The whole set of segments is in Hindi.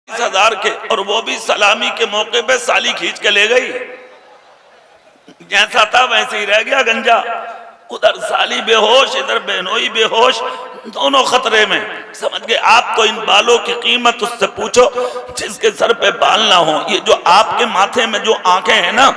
20,000 के, और वो भी सलामी के मौके पे साली खींच के ले गई। जैसा था वैसे ही रह गया गंजा। उधर साली बेहोश, इधर बहनोई बेहोश, दोनों खतरे में। समझ गए आप? तो इन बालों की कीमत उससे पूछो जिसके सर पे बाल ना हो। ये जो आपके माथे में जो आंखें हैं ना,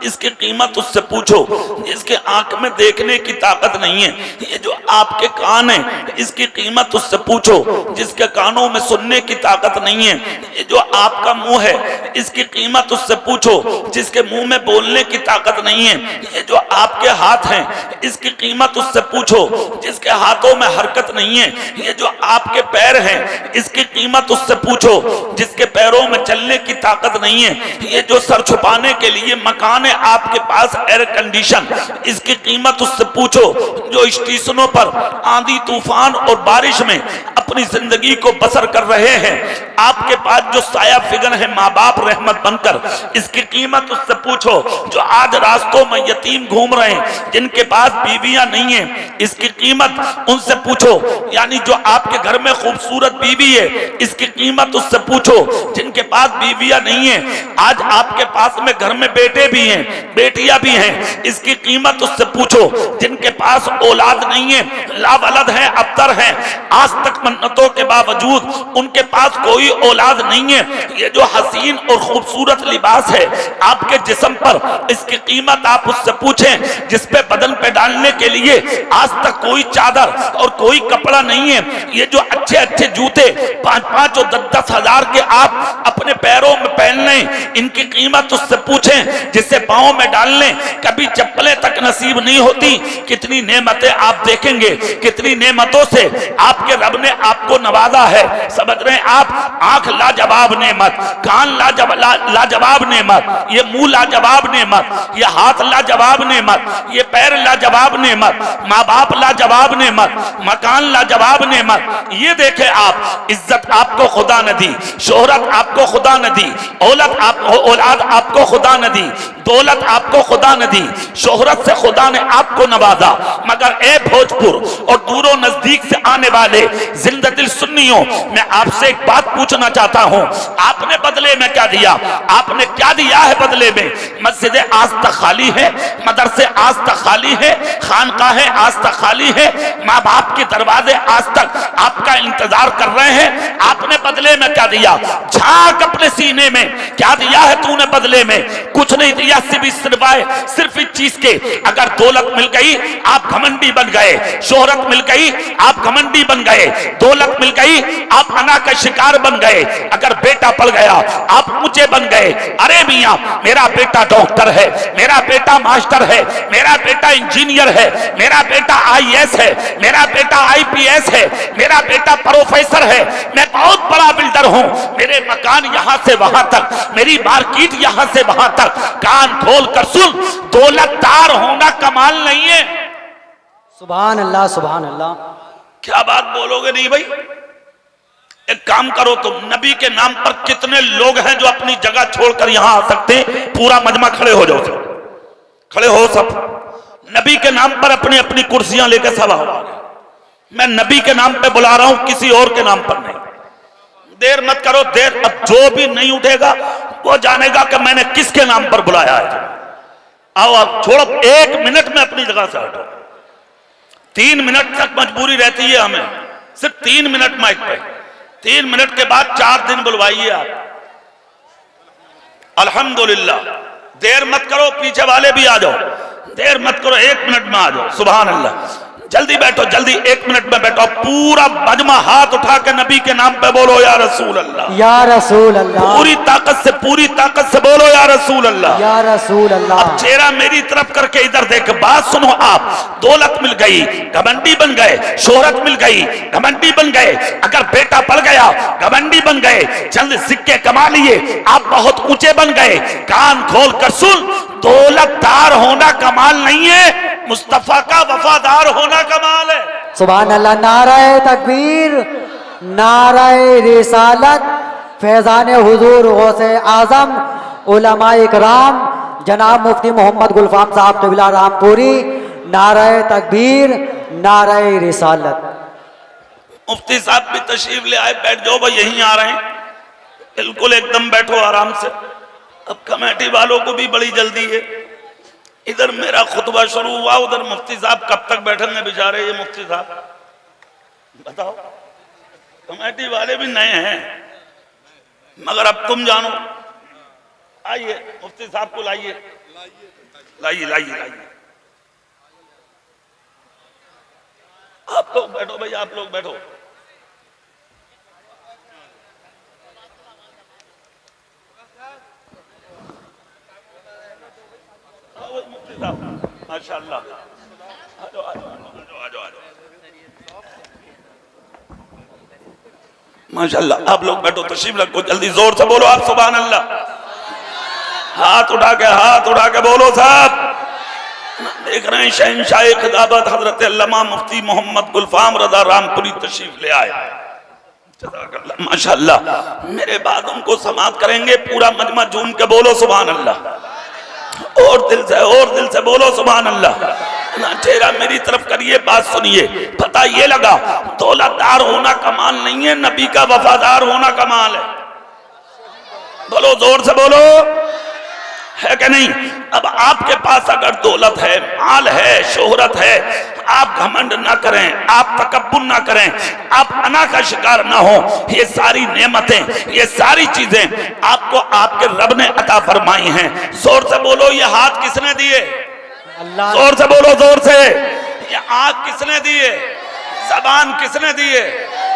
इसकी कीमत उससे पूछो जिसके आंख में देखने की ताकत नहीं है। ये जो आपके कान है, इसकी कीमत उससे पूछो जिसके कानों में सुनने की ताकत नहीं है। ये जो आपका मुंह है, इसकी कीमत उससे पूछो जिसके मुंह में बोलने की ताकत नहीं है। ये जो आपके हाथ हैं, इसकी कीमत उससे पूछो जिसके हाथों में हरकत नहीं है। ये जो आपके पैर हैं, इसकी कीमत उससे पूछो जिसके पैरों में चलने की ताकत नहीं है। ये जो सर छुपाने के लिए मकान है आपके पास, एयर कंडीशन, इसकी कीमत उससे पूछो जो स्टेशनों पर आंधी तूफान और बारिश में अपनी जिंदगी को बसर कर रहे हैं। आपके पास जो साया फिगर है माँ बाप रहमत बनकर, इसकी कीमत उससे पूछो जो आज रास्तों में यतीम घूम रहे हैं, जिनके पास बीवियां नहीं है, इसकी कीमत उनसे पूछो। यानी जो आपके घर में खूबसूरत बीवी है, इसकी कीमत उससे पूछो जिनके पास बीवियां नहीं है। आज आपके पास में घर में बेटे भी हैं, बेटियां भी हैं, इसकी कीमत उससे पूछो जिनके पास औलाद नहीं है, लावलद है, अबतर है। आज तक मन्नतों के बावजूद उनके पास कोई औलाद नहीं है। ये जो हसीन और खूबसूरत लिबास है आपके जिस्म पर, इसकी कीमत आप उससे पूछें जिस पे बदन पे डालने के लिए आज तक कोई चादर और कोई कपड़ा नहीं है। ये जो अच्छे अच्छे जूते 5-5 और 10-10 हजार के आप अपने पैरों में पहन लें, इनकी कीमत उससे पूछें जिससे पांव में डालने कभी चप्पलें तक नसीब नहीं होती। कितनी नेमतें आप देखेंगे, कितनी नेमतों से आपके रब ने आपको नवाजा है। समझ रहे हैं आप? आंख लाजवाब नेमत, कान लाजवाब नेमत, ये मुंह लाजवाब नेमत, ये हाथ लाजवाब नेमत, ये पैर लाजवाब नेमत, माँ बाप लाजवाब नेमत, मकान लाजवाब नेमत। ये देखे आप, इज्जत आपको खुदा न दी, शोहरत आपको खुदा न दी, औलाद आपको खुदा न दी, दौलत आपको खुदा न दी, शोहरत से खुदा ने आपको नवाजा। मगर ए भोजपुर और दूरों नजदीक से आने वाले जिंदा दिल सुन्नियों, मैं आपसे एक बात पूछना चाहता हूं, आपने बदले में क्या दिया? आपने क्या दिया है बदले में? मस्जिद आज तक खाली है, मदरसे आज तक खाली है, खानकाहें आज तक खाली है, माँ बाप के दरवाजे आज तक आपका इंतजार कर रहे हैं। आपने बदले में क्या दिया? झांक अपने सीने में, क्या दिया है तूने बदले में? कुछ नहीं दिया, सिर्फ इस चीज के, अगर दौलत मिल गई आप घमंडी बन गए, शोहरत मिल गई आप घमंडी बन गए, दौलत मिल गई आप अना का शिकार बन गए, अगर बेटा पल गया आप ऊंचे बन गए। अरे मियां, मेरा बेटा डॉक्टर है, मेरा बेटा मास्टर है, मेरा बेटा इंजीनियर है, मेरा बेटा IAS है, मेरा बेटा IPS है, मेरा बेटा प्रोफेसर है, मैं बहुत बड़ा बिल्डर हूं, मेरे मकान यहां से वहां तक, मेरी मार्केट यहां से वहां तक। कान खोल कर सुन, दौलतदार होना कमाल नहीं है। सुभान अल्लाह, सुभान अल्लाह। क्या बात बोलोगे? नहीं भाई, एक काम करो तुम, नबी के नाम पर कितने लोग हैं जो अपनी जगह छोड़कर यहां आ सकते हैं? पूरा मजमा खड़े हो जाओ, सब खड़े हो, सब नबी के नाम पर अपनी अपनी कुर्सियां लेकर सब आओ। मैं नबी के नाम पे बुला रहा हूं, किसी और के नाम पर नहीं। देर मत करो, देर। अब जो भी नहीं उठेगा वो जानेगा कि मैंने किसके नाम पर बुलाया है। आओ आप, छोड़ो, 1 मिनट में अपनी जगह से हटो। 3 मिनट तक मजबूरी रहती है हमें, सिर्फ 3 मिनट माइक पे। 3 मिनट के बाद 4 दिन बुलवाइए आप। अल्हम्दुलिल्लाह, देर मत करो, पीछे वाले भी आ जाओ, देर मत करो, 1 मिनट में आ जाओ। सुभान अल्लाह, जल्दी बैठो, जल्दी 1 मिनट में बैठो। पूरा मजमा हाथ उठा के नबी के नाम पे बोलो या रसूल अल्लाह, या रसूल अल्लाह। पूरी ताकत से बोलो या रसूल अल्लाह, या रसूल अल्लाह। अब चेहरा मेरी तरफ करके इधर देख, बात सुनो आप। दौलत मिल गई, घमंडी बन गए, शोहरत मिल गई, घमंडी बन गए, अगर बेटा पल गया घमंडी बन गए, चंद सिक्के कमा लिए आप बहुत ऊंचे बन गए। कान खोल कर सुन, दौलतदार होना कमाल नहीं है, मुस्तफा का वफादार होना कमाल है। सुभान अल्लाह। नाराए तकबीर, नाराए रिसालत, फैजान हुजूर गौसे आजम उलमा इकराम जनाब मुफ्ती मोहम्मद गुलफाम साहब तबिला रामपुरी। नाराए तकबीर, नाराए रिसालत। मुफ्ती साहब भी तशरीफ ले आए, बैठ जाओ भाई, यहीं आ रहे हैं। बिल्कुल एकदम बैठो आराम से। अब कमेटी वालों को भी बड़ी जल्दी है। इधर मेरा खुतबा शुरू हुआ, उधर मुफ्ती साहब कब तक बैठेंगे बेचारे। ये मुफ्ती साहब बताओ, कमेटी वाले भी नए हैं, मगर अब तुम जानो। आइए मुफ्ती साहब को लाइए, लाइए लाइए लाइए। आप लोग बैठो भाई, आप लोग बैठो। मुफ्ती साहब माशाअल्लाह, आ जाओ आ जाओ आ जाओ आ जाओ। माशाअल्लाह आप लोग बैठो, तशरीफ रखो, जल्दी जोर से बोलो आप सुभान अल्लाह। हाथ उठा के बोलो साहब। देख रहे हैं शहंशाह खिताबत हजरत अल्लामा मुफ्ती मोहम्मद गुलफाम रजा रामपुरी तशरीफ ले आए। माशाअल्लाह मेरे बाद उनको समाअत करेंगे। पूरा मजमा झूम के बोलो सुभान अल्लाह, और दिल से बोलो सुभान अल्लाह। चेहरा मेरी तरफ करिए, बात सुनिए। पता ये लगा दौलतदार होना कमाल नहीं है, नबी का वफादार होना कमाल है। बोलो जोर से बोलो, है कि नहीं। अब आपके पास अगर दौलत है, माल है, शोहरत है, आप घमंड ना करें, आप तकब्बुर ना करें, आप अना का शिकार ना हो। ये सारी नेमतें, ये सारी चीजें आपको आपके रब ने अता फरमाई हैं। जोर से बोलो, ये हाथ किसने दिए? अल्लाह। जोर से बोलो, जोर से। ये आंख किसने दिए? जबान किसने दिए?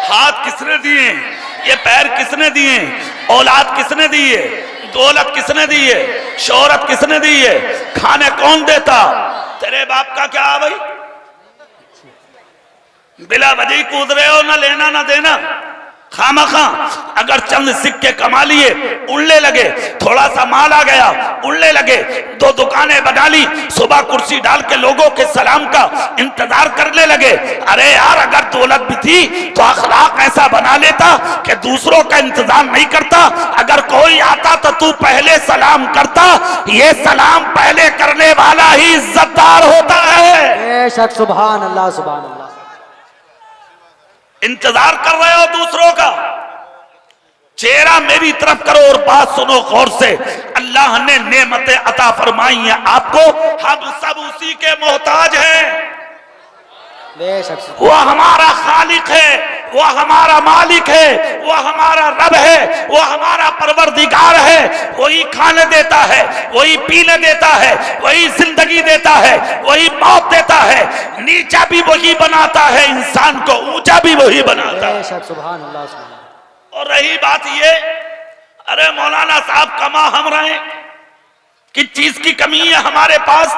हाथ किसने दिए? ये पैर किसने दिए? औलाद किसने दिए? दौलत किसने दी है? शोहरत किसने दी है? खाने कौन देता? तेरे बाप का क्या भाई? बिला वजह कूद रहे हो, ना लेना ना देना, खामखा। अगर चंद सिक्के कमा लिए, उड़ने लगे, थोड़ा सा माल आ गया, उड़ने लगे, 2 दुकानें बना ली, सुबह कुर्सी डाल के लोगों के सलाम का इंतजार करने लगे। अरे यार अगर दौलत भी थी तो अखलाक ऐसा बना लेता कि दूसरों का इंतजार नहीं करता। अगर कोई आता तो तू पहले सलाम करता। ये सलाम पहले करने वाला ही इज्जतदार होता है। बेशक, सुभान अल्लाह सुभान अल्लाह। इंतजार कर रहे हो दूसरों का, चेहरा मेरी तरफ करो और बात सुनो गौर से। अल्लाह ने नेमतें अता फरमाई हैं आपको, हम सब उसी के मोहताज हैं। वो हमारा खालिक है, वो हमारा मालिक है, वो हमारा रब है, वो हमारा परवरदिगार है। वही खाने देता है, वही पीने देता है, वही जिंदगी देता है, वही मौत देता है। नीचा भी वही बनाता है इंसान को, ऊंचा भी वही बनाता है। सुभान अल्लाह सुभान अल्लाह। और रही बात ये, अरे मौलाना साहब कमा हम रहे, किस चीज की कमी है हमारे पास?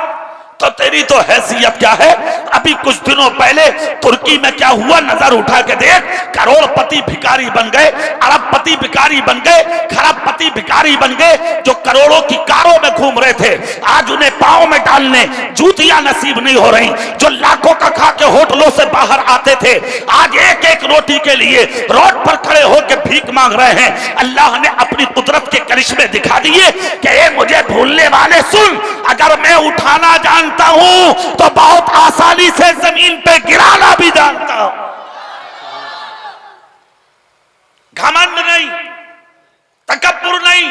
तो तेरी तो हैसियत क्या है? अभी कुछ दिनों पहले तुर्की में क्या हुआ नजर उठा के देख। करोड़पति भिखारी बन गए, अरबपति भिखारी बन गए, खरबपति भिखारी बन गए। जो करोड़ों की कारों में घूम रहे थे, आज उन्हें पांव में डालने जूतियां नसीब नहीं हो रही। जो लाखों का खा के होटलों से बाहर आते थे, आज एक एक रोटी के लिए रोड पर खड़े होकर भीख मांग रहे हैं। अल्लाह ने अपनी कुदरत के करिश्मे दिखा दिए कि मुझे भूलने वाले सुन, अगर मैं उठाना जानता हूं तो बहुत आसानी से जमीन पे गिराना भी जानता हूं। घमंड नहीं, तकब्बुर नहीं,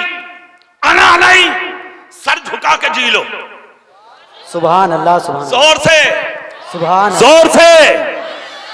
अना नहीं, सर झुका के जी लो। सुभान अल्लाह सुभान जोर से, सुभान जोर से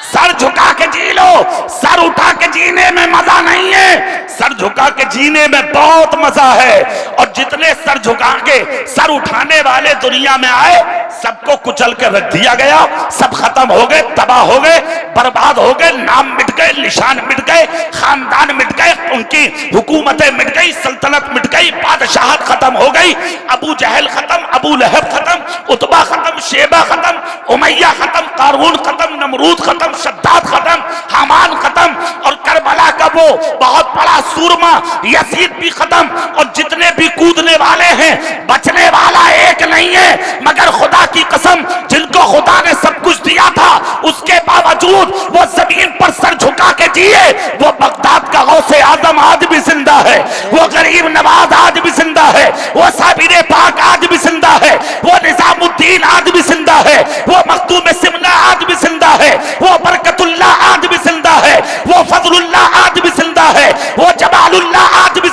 सर झुका के जी लो। सर उठा के जीने में मजा नहीं है, सर झुका के जीने में बहुत मजा है। और जितने सर झुका के सर उठाने वाले दुनिया में आए, सबको कुचल के रख दिया गया। सब खत्म हो गए, तबाह हो गए, बर्बाद हो गए, नाम मिट गए, निशान मिट गए, खानदान मिट गए, उनकी हुकूमतें मिट गई, सल्तनत मिट गई, बादशाहत खत्म हो गई। अबू जहल खत्म, अबू लहब खत्म, उतबा खत्म, शेबा खत्म, उमैया खत्म, कारून खत्म, नमरूद खत्म, शद्दाद खत्म, हामान खत्म, और करबला का वो बहुत बड़ा सूरमा यजीद भी खत्म। और जितने भी कूदने वाले हैं, बचने वाला एक नहीं है। मगर खुदा की कसम, जिनको खुदा ने सब कुछ दिया था, उसके बावजूद वो जमीन पर सर झुका के जिए। वो बगदाद का गौसे आजम आज भी जिंदा है, वो गरीब नवाज आज भी जिंदा है, वो साबिर पाक आज भी जिंदा है, वो निजामुद्दीन आज भी जिंदा है, वो मखदूम सिमना आज भी जिंदा है, वो बरकतुल्लाह आज भी जिंदा है, वो फजलुल्लाह आज भी जिंदा है, वो जमालुल्लाह आज भी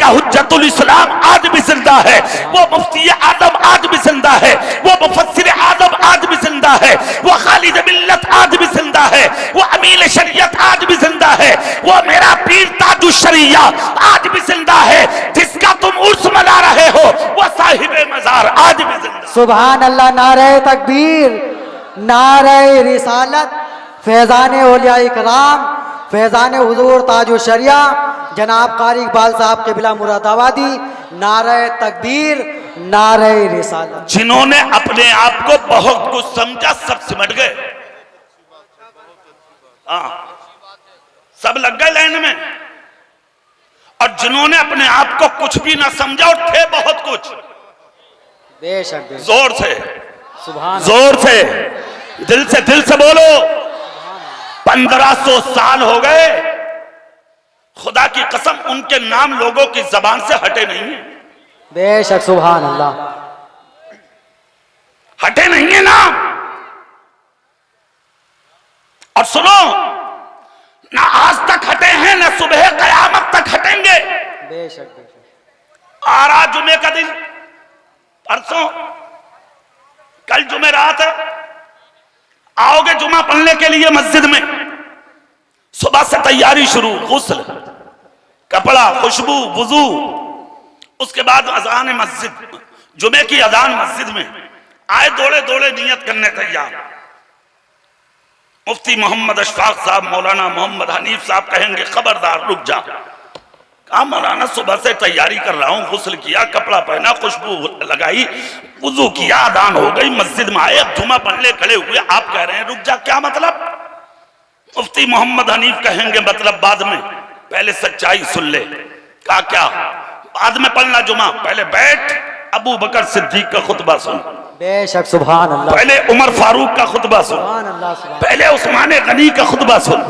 का हुज्जतुल इस्लाम आज भी जिंदा है, वो मुफ्ती आजम आज भी जिंदा है, वो मुफस्सिर आजम आज भी जिंदा है, वो खालिद मिल्लत आज भी जिंदा है, वो अमील शरीयत आज भी जिंदा है, वो मेरा पीर ताजुश शरिया आज भी जिंदा है, जिसका तुम उर्स मना रहे हो वो साहिबे मजार आज भी जिंदा। सुभान अल्लाह। नारे तकबीर, नारे रिसालत, फैजान औलिया इकराम, फैजान हुजूर ताजुश शरिया जनाब कारी इकबाल साहब के बिला मुरादाबादी। नारे तकबीर, नारे रिसालत। जिन्होंने अपने आप को बहुत कुछ समझा सब सिमट गए, हाँ सब लग गए लाइन में, और जिन्होंने अपने आप को कुछ भी ना समझा और थे बहुत कुछ, बेशक बेशक। जोर से सुभान जोर से दिल से बोलो। 1500 साल हो गए, खुदा की कसम उनके नाम लोगों की जबान से हटे नहीं है, बेशक। सुभान अल्लाह, हटे नहीं है नाम। और सुनो, ना आज तक हटे हैं ना सुबह कयामत तक हटेंगे। बेशक बेशक। आ रहा जुमे का दिन, परसों, कल जुमे रात है, आओगे जुमा पढ़ने के लिए मस्जिद में, सुबह से तैयारी शुरू, गुस्ल, कपड़ा, खुशबू, वुजू, उसके बाद अजान मस्जिद, जुमे की अजान मस्जिद में आए, दौड़े दौड़े नियत करने तैयार। मुफ्ती मोहम्मद अशफाक साहब, मौलाना मोहम्मद हनीफ साहब कहेंगे खबरदार रुक जा। कहा मौलाना सुबह से तैयारी कर रहा हूं, गुस्ल किया, कपड़ा पहना, खुशबू लगाई, वुजू किया, अदान हो गई, मस्जिद में आए, अब जुमा पढ़ने खड़े हुए, आप कह रहे हैं रुक जा, क्या मतलब? मुफ्ती मोहम्मद हनीफ कहेंगे मतलब बाद में, पहले सच्चाई सुन ले। कहा क्या? बाद में पढ़ना जुमा, पहले बैठ, अबू बकर सिद्दीक का खुतबा सुन, बेशक। सुभान अल्लाह, पहले उमर फारूक का खुतबा सुन, सुभान अल्लाह, सुभान पहले उस्मान गनी का खुतबा सुन,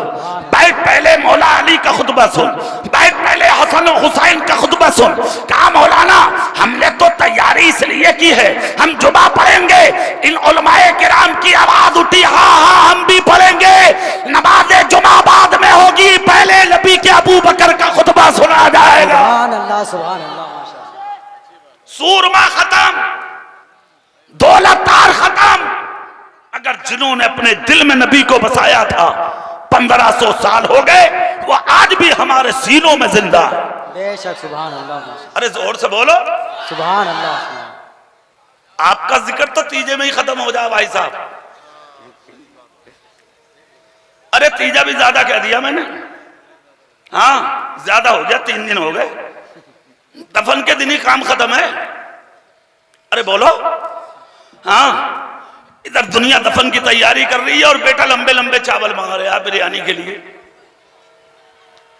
बैठ पहले मौला अली का खुतबा सुन, बैठ पहले हसन और हुसैन का खुतबा सुन। कहा मौलाना हमने तो तैयारी इसलिए की है, हम जुमा पढ़ेंगे, इन उलमाए किराम की आवाज उठी, हाँ हाँ हम भी पढ़ेंगे, नमाज जुमा बाद में होगी, पहले नबी के अबू बकर का खुतबा सुना जाएगा। सुभान अल्लाह, सुभान अल्लाह, माशाअल्लाह। सूरमा खत्म, दौलतदार खत्म। अगर जिन्होंने अपने दिल में नबी को बसाया था 1500 साल हो गए, वो आज भी हमारे सीनों में जिंदा है। बेशक। सुभान अल्लाह, माशाअल्लाह। अरे जोर से बोलो, सुभान अल्लाह, सुभान। आपका जिक्र तो तीजे में ही खत्म हो जाए भाई साहब। अरे तीजा भी ज्यादा कह दिया मैंने, हाँ ज्यादा हो गया, 3 दिन हो गए, दफन के दिन ही काम खत्म है। अरे बोलो, हाँ इधर दुनिया दफन की तैयारी कर रही है और बेटा लंबे लंबे चावल मांग रहे हैं बिरयानी के लिए।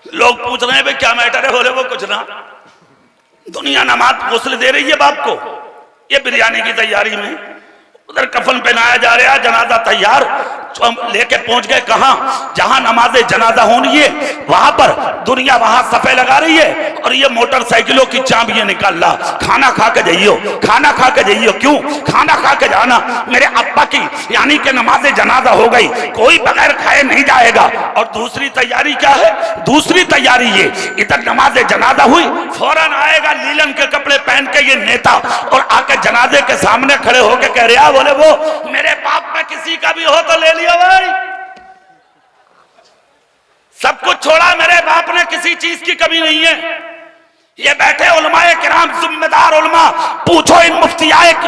लोग पूछ रहे हैं भाई क्या मैटर है, बोले वो कुछ ना, दुनिया नमाज गुस्ल दे रही है बाप को, ये बिरयानी की तैयारी में। उधर कफन पहनाया जा रहा है, जनाजा तैयार, लेके पहुंच गए कहां? जहां नमाज जनाजा होनी है वहां पर दुनिया वहां सफे लगा रही है, और ये मोटरसाइकिलों की चाबियां निकाल ला, खाना खा के जाइयो, खाना खा के जाइयो। क्यों खाना खा के जाना? मेरे अब्बा की यानी कि नमाज जनाजा हो गई, कोई बगैर खाए नहीं जाएगा। और दूसरी तैयारी क्या है? दूसरी तैयारी ये, इधर नमाज जनाजा हुई, फौरन आएगा लीलन के कपड़े पहन के ये नेता, और आके जनाजे के सामने खड़े होके कह रहे, बोले वो मेरे बाप में किसी का भी हो तो ले लिया भाई, सब कुछ छोड़ा, मेरे बाप ने किसी चीज की कमी नहीं है। ये बैठे उलमाए किराम, जिम्मेदार उलमा, पूछो इन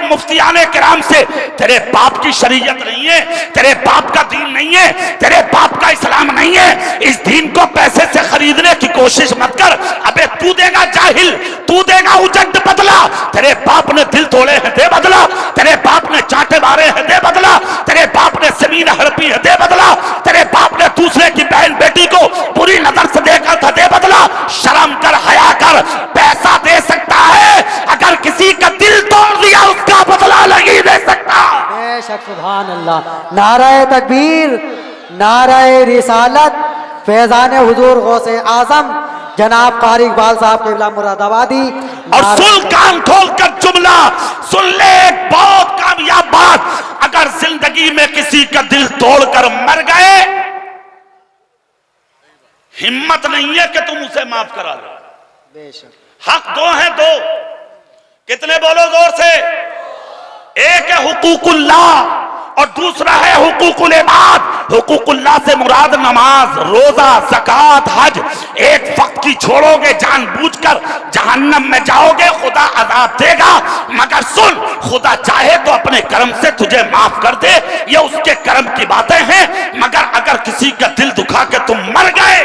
मुफ्तियाने किराम से, तेरे बाप की शरीयत नहीं है, तेरे बाप का दीन नहीं है, तेरे बाप का इस्लाम नहीं है, इस दीन को पैसे से खरीदने की कोशिश मत कर। अबे तू देगा जाहिल, तू देगा उजट बदला, तेरे बाप ने दिल तोड़े हैं दे बदला, तेरे बाप ने चांटे मारे हैं दे बदला, तेरे बाप ने जमीन हड़पी है दे बदला, तेरे बाप ने दूसरे की बहन बेटी को बुरी नजर से देखा था दे बदला। शर्म कर, हया कर, पैसा दे सकता है, अगर किसी का दिल तोड़ दिया उसका बदला नहीं दे सकता। बेशक। सुभान अल्लाह। नाराए तकबीर, नाराए रिसालत, फैजान हुजूर गौसे आजम जनाब कारी इकबाल साहब के बिला मुरादाबादी। और सुन, कान खोल कर जुमला सुन ले, एक बहुत कामयाब बात, अगर जिंदगी में किसी का दिल तोड़कर मर गए, हिम्मत नहीं है कि तुम उसे माफ करा लो। बेशक। हक दो हैं, दो। कितने बोलो जोर से? एक है हुकूकुल्लाह और दूसरा है हुकूकुल इबाद। हुकूकुल्लाह से मुराद नमाज, रोजा, ज़कात, हज। एक वक्त की छोड़ोगे जानबूझकर जहन्नम में जाओगे, खुदा अजाब देगा। मगर सुन, खुदा चाहे तो अपने कर्म से तुझे माफ कर दे, ये उसके कर्म की बातें हैं। मगर अगर किसी का दिल दुखा के तुम मर गए,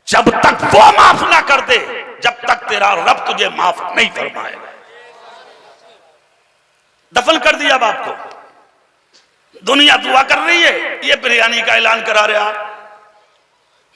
जब तक वो माफ ना कर दे, जब तक तेरा रब तुझे माफ नहीं फरमाएगा। दफन कर दिया बाप को, दुनिया दुआ कर रही है, ये बिरयानी का ऐलान करा रहा,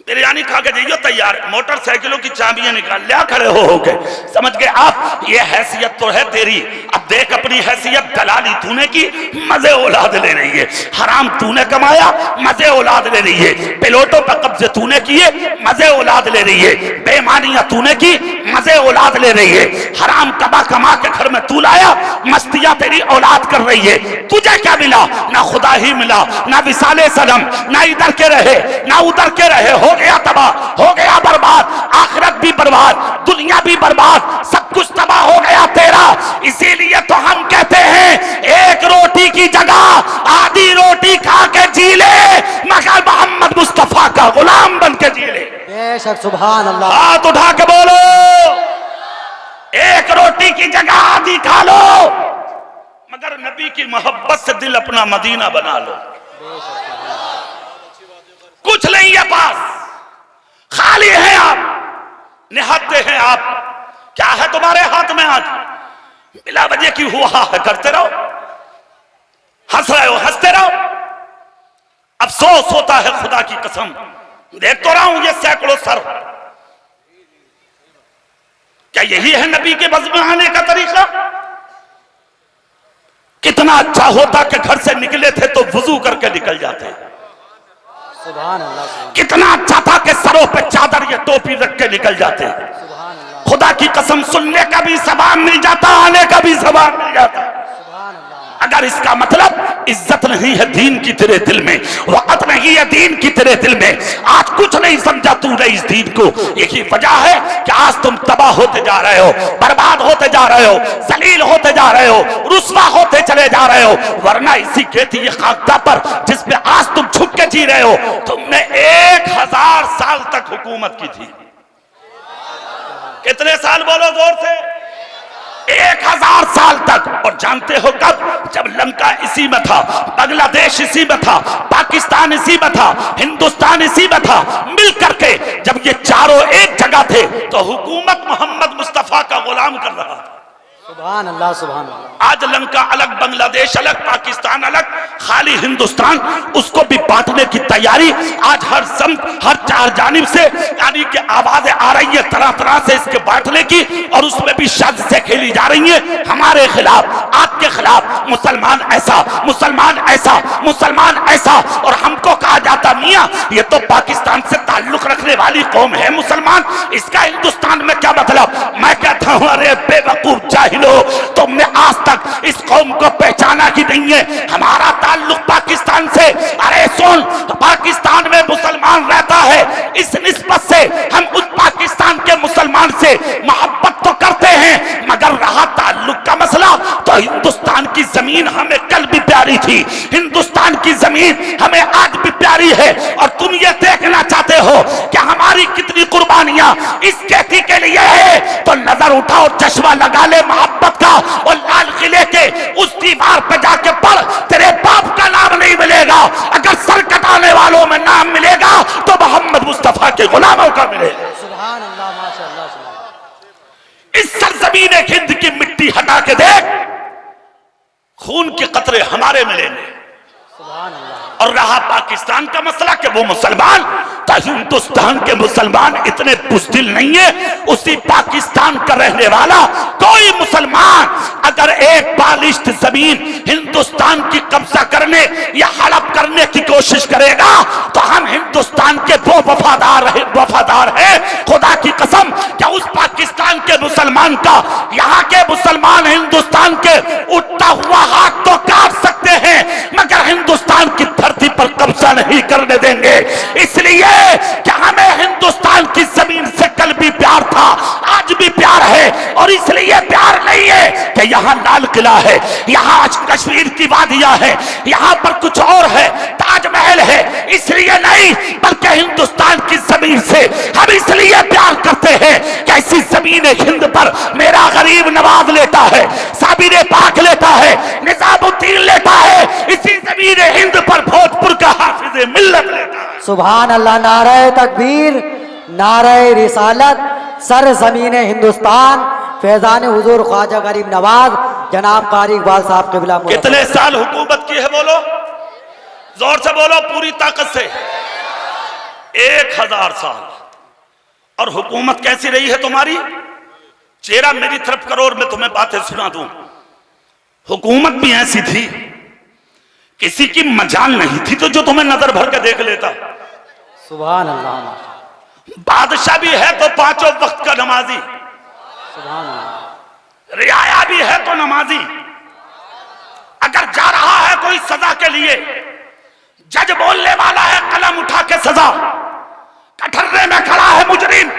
बिरयानी खा के जाइयो तैयार, मोटरसाइकिलों की चाबियां निकाल लिया खड़े हो गए। समझ गए आप? ये हैसियत तो है तेरी। अब देख अपनी हैसियत, दलाली तूने की, मजे औलाद ले रही है। हराम तूने कमाया, मजे औलाद ले रही है। पिलोटों पर कब्जे तूने किए, मजे औलाद ले रही है। बेईमानियां तूने की, मजे औलाद ले रही है। हराम कमा कमा के घर में तू लाया, मस्तियां तेरी औलाद कर रही है। तुझे क्या मिला? ना खुदा ही मिला, ना विसाले सलम, ना इधर के रहे ना उधर के रहे। हो गया तबाह, हो गया बर्बाद, आखिरत भी बर्बाद, दुनिया भी बर्बाद, सब कुछ तबाह हो गया तेरा। इसीलिए तो हम कहते हैं एक रोटी की जगह आधी रोटी खा के जी ले, मगर मोहम्मद मुस्तफा का गुलाम बन के जी ले। बेशक, सुभान अल्लाह। हाथ उठा के बोलो, एक रोटी की जगह आधी खा लो, मगर नबी की मोहब्बत से दिल अपना मदीना बना लो। कुछ नहीं है पास, खाली है आप, निहत्ते हैं आप। क्या है तुम्हारे हाथ में आज? बिला वजह की हुआ है करते रहो, हंस रहे हो हंसते रहो। अफसोस होता है खुदा की कसम, देख तो रहा हूं ये सैकड़ों सर। क्या यही है नबी के बज़्म में आने का तरीका? कितना अच्छा होता कि घर से निकले थे तो वुजू करके निकल जाते। सुभान अल्लाह। कितना अच्छा था कि सरों पे चादर या टोपी रख के निकल जाते। खुदा की कसम, सुनने का भी सवाब मिल जाता, आने का भी सवाब मिल जाता। अगर इसका मतलब इज्जत नहीं है दीन की तेरे दिल में, वक़्त नहीं है दीन की तेरे दिल में, आज कुछ नहीं समझा तूने इस दीन को, यही वजह है कि आज तुम तबाह होते जा रहे हो, बर्बाद होते जा रहे हो, जलील होते जा रहे हो, रुस्वा होते चले जा रहे हो। वरना इसी खेती ये खाकता पर जिसपे आज तुम छुप के जी रहे हो, तुमने 1000 साल तक हुकूमत की थी। कितने साल बोलो जोर से? 1000 साल तक। और जानते हो कब? जब लंका इसी में था, बांग्लादेश इसी में था, पाकिस्तान इसी में था, हिंदुस्तान इसी में था, मिल करके जब ये चारों एक जगह थे तो हुकूमत मोहम्मद मुस्तफा का गुलाम कर रहा था। सुभान अल्लाह, सुभान अल्लाह। आज लंका अलग, बांग्लादेश अलग, पाकिस्तान अलग, खाली हिंदुस्तान, उसको भी बांटने की तैयारी आज हर चार जानिब से यानी कि आवाजें आ रही है तरह तरह से इसके बांटने की, और उसमें भी साजिशें खेली जा रही है हमारे खिलाफ, आपके खिलाफ। मुसलमान ऐसा, मुसलमान ऐसा, मुसलमान ऐसा, और हमको कहा जाता मियां ये तो पाकिस्तान से ताल्लुक रखने वाली कौम है मुसलमान, इसका हिंदुस्तान में क्या मतलब? मैं कहता हूं अरे बेवकूफ जाहिलो, तुमने आज तक इस कौम को पहचाना ही नहीं है। हमारा ताल्लुक पाकिस्तान से, अरे सुन, पाकिस्तान में मुसलमान रहता है, इस निस्बत से हम उस पाकिस्तान के मुसलमान से मोहब्बत तो करते हैं, मगर रहा ताल्लुक का मसला तो हिंदुस्तान की जमीन हमें कल भी प्यारी थी, हिंदुस्तान की जमीन हमें आज भी प्यारी है। और तुम ये देखना चाहते हो कि हमारी कितनी कुर्बानियां इस खेती के लिए है, तो नजर उठाओ, चश्मा लगा ले मोहब्बत का, और लाल किले के उस दीवार पे जाके पढ़, तेरे बाप का नाम नहीं मिलेगा। अगर सर कटाने वालों में नाम मिलेगा तो मोहम्मद मुस्तफा के गुलामों का मिलेगा। सुभान अल्लाह, माशाअल्लाह, सुभान। इस सरजमीन हिंद की मिट्टी हटा के देख, खून के कतरे हमारे मिलेंगे। सुभान अल्लाह। और रहा पाकिस्तान का मसला कि वो मुसलमान, तो हिंदुस्तान के मुसलमान इतने बुज़दिल नहीं है। उसी पाकिस्तान का रहने वाला कोई मुसलमान अगर एक बालिश्त जमीन हिंदुस्तान की कब्जा करने या हड़प करने की कोशिश करेगा तो हम हिंदुस्तान के वो वफादार हैं, खुदा की कसम, क्या उस पाकिस्तान के मुसलमान का यहाँ के मुसलमान हिंदुस्तान के उठता हुआ हाथ तो काट सकते हैं, मगर हिंदुस्तान की धरती पर कब्जा नहीं करने देंगे। इसलिए कि हमें हिंदुस्तान की जमीन से कल भी प्यार था, कि यहाँ लाल किला है, यहाँ कश्मीर की वादियां है, यहाँ पर कुछ और है, ताजमहल है, इसलिए नहीं बल्कि हिंदुस्तान की जमीन से हम इसलिए प्यार करते हैं कि ऐसी जमीन हिंद पर मेरा गरीब नवाज लेता है, साबिर पाक लेता है, निजामुद्दीन लेता है, इसी जमीन हिंद पर भोजपुर का हाफिज मिल्लत लेता है। सुभान अल्लाह, नारे तकबीर, नारे रिसालत, सर जमीन हिंदुस्तान, फैजान हुजूर ख्वाजा गरीब नवाज जनाब कारी इकबाल साहब के बिला। कितने साल हुकूमत की है बोलो, जोर से बोलो, पूरी ताकत से। 1000 साल। और हुकूमत कैसी रही है तुम्हारी? चेहरा मेरी तरफ करो और मैं तुम्हें बातें सुना दूं। हुकूमत भी ऐसी थी, किसी की मजाल नहीं थी तो जो तुम्हें नजर भर के देख लेता। सुभान अल्लाह। बादशाह भी है तो 5 वक्त का नमाजी, सुभान अल्लाह। रियाया भी है तो नमाजी। अगर जा रहा है कोई सजा के लिए, जज बोलने वाला है कलम उठा के सजा, कटहरे में खड़ा है मुजरिम,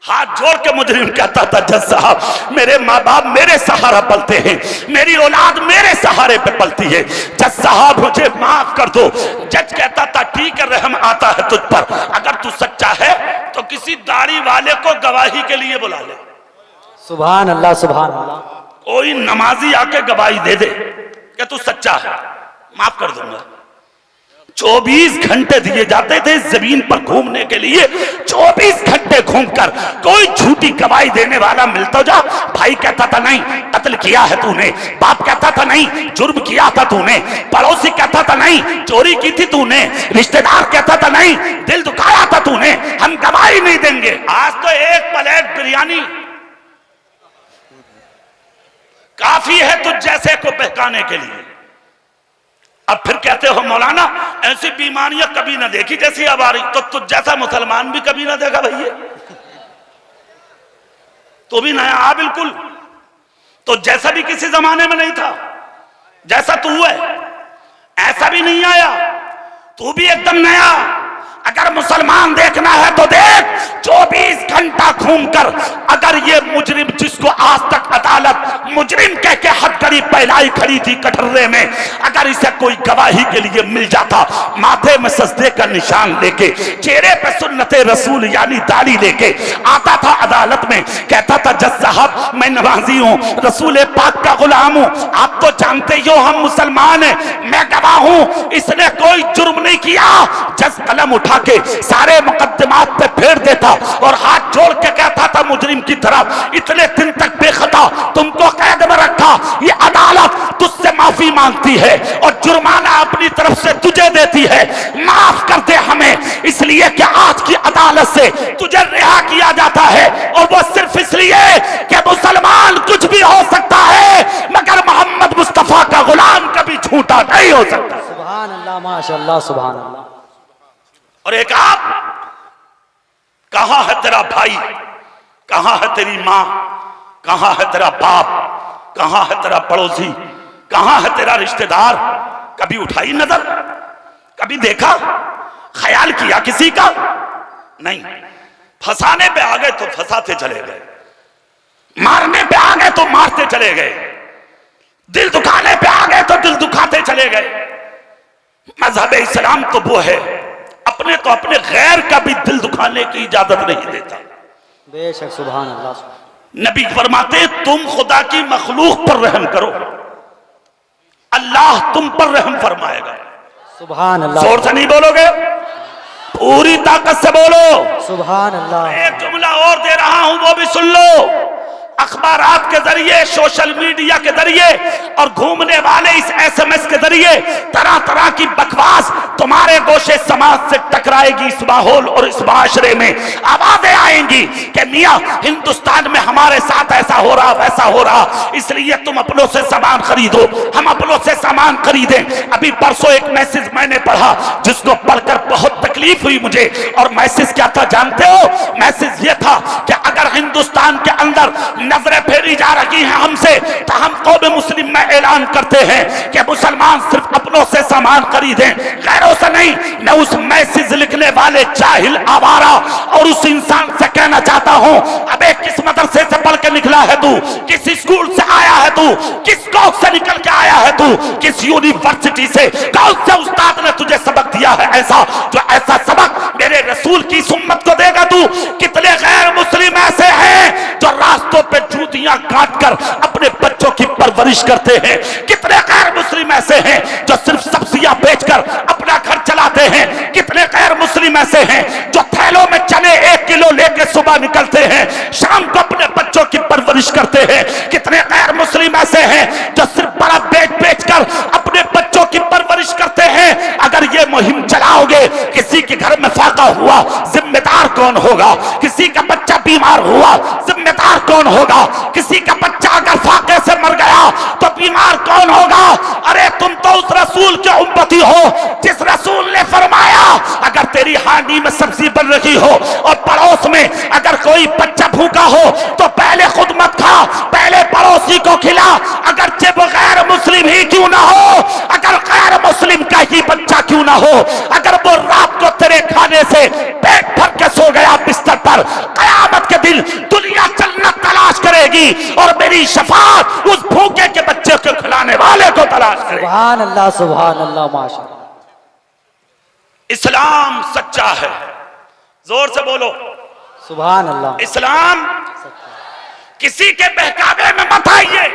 हाथ जोड़ के मुजरिम कहता था जज साहब मेरे माँ बाप मेरे सहारा पलते हैं, मेरी औलाद मेरे सहारे पे पलती है, जज साहब मुझे माफ कर दो। जज कहता था ठीक है, रहम आता है तुझ पर, अगर तू सच्चा है तो किसी दाढ़ी वाले को गवाही के लिए बुला ले। सुभान अल्लाह, सुभान अल्लाह। कोई नमाजी आके गवाही दे दे कि तू सच्चा है, माफ कर दूंगा। 24 घंटे दिए जाते थे जमीन पर घूमने के लिए, 24 घंटे घूमकर कोई झूठी गवाही देने वाला मिलता जा। भाई कहता था नहीं कत्ल किया है तूने, बाप कहता था नहीं जुर्म किया था तूने, पड़ोसी कहता था नहीं चोरी की थी तूने, रिश्तेदार कहता था नहीं दिल दुखाया था तूने, हम गवाही नहीं देंगे। आज तो एक प्लेट बिरयानी काफी है तुझ जैसे को बहकाने के लिए। अब फिर कहते हो मौलाना ऐसी बीमारियां कभी ना देखी जैसी अब आ रही, तो तुझ जैसा मुसलमान भी कभी ना देखा भैया, तो भी नया आ बिल्कुल, तो जैसा भी किसी जमाने में नहीं था, जैसा तू है ऐसा भी नहीं आया, तू भी एकदम नया। अगर मुसलमान देखना है तो देख, 24 घंटा घूमकर अगर ये मुजरिम जिसको आज तक अदालत मुजरिम कह के हथकड़ी पहलाई खड़ी थी कटर्रे में, अगर इसे कोई गवाही के लिए मिल जाता, माथे में सजदे का निशान लेके, चेहरे पे सुन्नते रसूल यानी दाढ़ी लेके आता था अदालत में, कहता था जज साहब मैं नवाजी हूं, रसूल पाक का गुलाम हूं, आप तो जानते ही हो हम मुसलमान हैं, मैं गवाह हूं इसने कोई जुर्म नहीं किया। जज कलम उठा के सारे मुकद्दमात पे फेर देता और हाथ जोड़ के कहता था मुजरिम की तरफ, इतने दिन तक बेखता तुमको कैद में रखा, ये अदालत तुझसे माफी मांगती है और जुर्माना अपनी तरफ से तुझे देती है, माफ कर दे हमें, इसलिए कि आज की अदालत से तुझे रिहा किया जाता है, और वो सिर्फ इसलिए कि मुसलमान कुछ भी हो सकता है मगर मोहम्मद मुस्तफा का गुलाम कभी झूठा नहीं हो सकता। सुभान अल्लाह, माशाअल्लाह, सुभान अल्लाह। और एक आप, कहां है तेरा भाई, कहां है तेरी मां, कहां है तेरा बाप, कहां है तेरा पड़ोसी, कहां है तेरा रिश्तेदार? कभी उठाई नजर, कभी देखा, ख्याल किया किसी का? नहीं। फंसाने पे आ गए तो फंसाते चले गए, मारने पे आ गए तो मारते चले गए, दिल दुखाने पे आ गए तो दिल दुखाते चले गए। मजहब इस्लाम तो वो है अपने तो अपने गैर का भी दिल दुखाने की इजाजत नहीं देता। बेशक, सुभान अल्लाह। नबी फरमाते तुम खुदा की मखलूक पर रहम करो, अल्लाह तुम पर रहम फरमाएगा। सुभान अल्लाह। जोर से नहीं बोलोगे, पूरी ताकत से बोलो। सुभान अल्लाह। एक जुमला और दे रहा हूं वो भी सुन लो। अखबारात के जरिए, सोशल मीडिया के जरिए और घूमने वाले इस SMS के जरिए तरह तरह की बकवास तुम्हारे गोशे समाज से टकराएगी। इस माहौल और इस माशरे में आवाजें आएंगी कि मियां हिंदुस्तान में हमारे साथ ऐसा हो रहा वैसा हो रहा, इसलिए तुम अपनों से सामान खरीदो, हम अपनों से सामान खरीदें। अभी परसों एक मैसेज मैंने पढ़ा जिसको पढ़कर बहुत तकलीफ हुई मुझे, और मैसेज क्या था जानते हो? मैसेज ये था कि अगर हिंदुस्तान के अंदर नजरें फेरी जा रही हैं हमसे, तो हम कौम मुस्लिम में ऐलान करते हैं कि मुसलमान सिर्फ अपनों से सामान खरीदें, गैरों से नहीं। मैं उस मैसेज लिखने वाले जाहिल आवारा और उस इंसान से कहना चाहता हूं, अबे किस मदरसे से पढ़ के निकला है तू, किस स्कूल से आया है तू, किस कॉलेज से निकल के आया है तू, किस यूनिवर्सिटी से, कौन से उस्ताद ने तुझे सबक दिया है ऐसा, जो ऐसा सबक मेरे रसूल की सुन्नत को देगा तू। कितने गैर मुस्लिम ऐसे हैं जो रास्तों पे जूतियां काट कर अपने बच्चों की परवरिश करते हैं। कितने गैर मुस्लिम ऐसे हैं जो सिर्फ सब्जियां बेचकर अपना घर चलाते हैं। कितने गैर मुस्लिम ऐसे हैं जो थैलों में चने 1 किलो लेकर सुबह निकलते हैं, शाम को अपने बच्चों की परवरिश करते हैं। कितने गैर मुस्लिम ऐसे हैं जो सिर्फ बड़ा बेच कर अपने बच्चों की परवरिश करते हैं। अगर ये मुहिम चलाओगे, किसी के घर में फाका हुआ जिम्मेदार कौन होगा? किसी का बच्चा बीमार हुआ जिम्मेदार कौन होगा? किसी का बच्चा अगर फाके से मर गया तो बीमार कौन होगा? अरे तुम तो उस रसूल के उम्मती हो जिस रसूल ने फरमाया, अगर तेरी हांडी में सब्जी बन रही हो और पड़ोस में अगर कोई बच्चा भूखा हो तो पहले खुद मत खा, पहले पड़ोसी को खिला, अगर वो गैर मुस्लिम ही क्यों ना हो, अगर गैर मुस्लिम का ही बच्चा क्यों ना हो, अगर वो रात को तेरे खाने से पेट भर के सो गया बिस्तर पर, कयामत के दिन दुनिया जन्नत तलाश करेगी और मेरी शफाअत उस भूखे के बच्चे को खिलाने वाले को तलाश करेगी। सुभान अल्लाह, सुभान अल्लाह, माशाअल्लाह। इस्लाम सच्चा है, जोर से बोलो सुभान अल्लाह। इस्लाम किसी के बहकावे में मत आइए।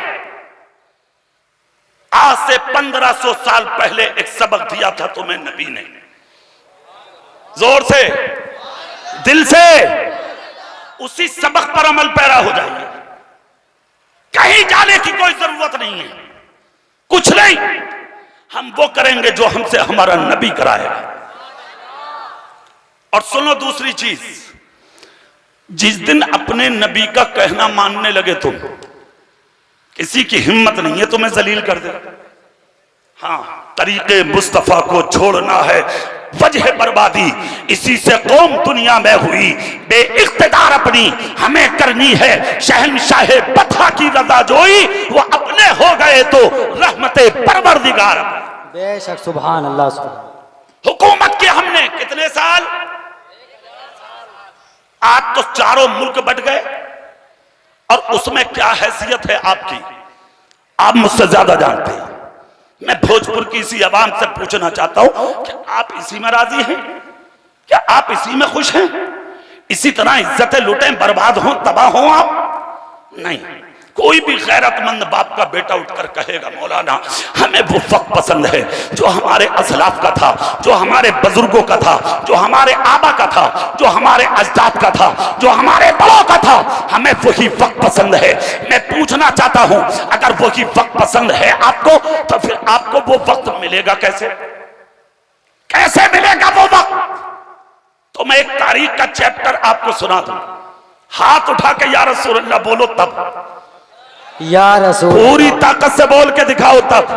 आज से 1500 साल पहले एक सबक दिया था तुम्हें नबी ने, जोर से, दिल से उसी सबक पर अमल पैरा हो जाइए। कहीं जाने की कोई जरूरत नहीं है, कुछ नहीं, हम वो करेंगे जो हमसे हमारा नबी कराएगा। और सुनो दूसरी चीज, जिस दिन अपने नबी का कहना मानने लगे तुम, किसी की हिम्मत नहीं है तुम्हें जलील कर दे। हाँ, तरीके मुस्तफा को छोड़ना है वजह बर्बादी, इसी से कौम दुनिया में हुई बेइख्तिदार, अपनी हमें करनी है शहनशाह बता की रजा जोई, वो अपने हो गए तो रहमते परवरदिगार। बेशक, सुभान अल्लाह, सुभान। हुकूमत के हमने कितने साल, आज तो चारों मुल्क बट गए, और उसमें क्या हैसियत है आपकी, आप मुझसे ज्यादा जानते हैं। मैं भोजपुर की इसी आवाम से पूछना चाहता हूं कि आप इसी में राजी हैं? क्या आप इसी में खुश हैं? इसी तरह इज्जतें लुटें, बर्बाद हों, तबाह हों आप? नहीं। कोई भी गैरतमंद बाप का बेटा उठकर कहेगा मौलाना हमें वो वक्त पसंद है जो हमारे असलाफ का था, जो हमारे बुजुर्गों का था, जो हमारे आबा का था, जो हमारे अजदाद का था, जो हमारे बड़ों का था, हमें वही वक्त पसंद है। मैं पूछना चाहता हूं, अगर वही वक्त पसंद है आपको, तो फिर आपको वो वक्त मिलेगा कैसे? कैसे मिलेगा वो वक्त? तो मैं एक तारीख का चैप्टर आपको सुना दूं, हाथ उठा के या रसूल अल्लाह बोलो तब, या रसूल, पूरी ताकत से बोल के दिखाओ तब।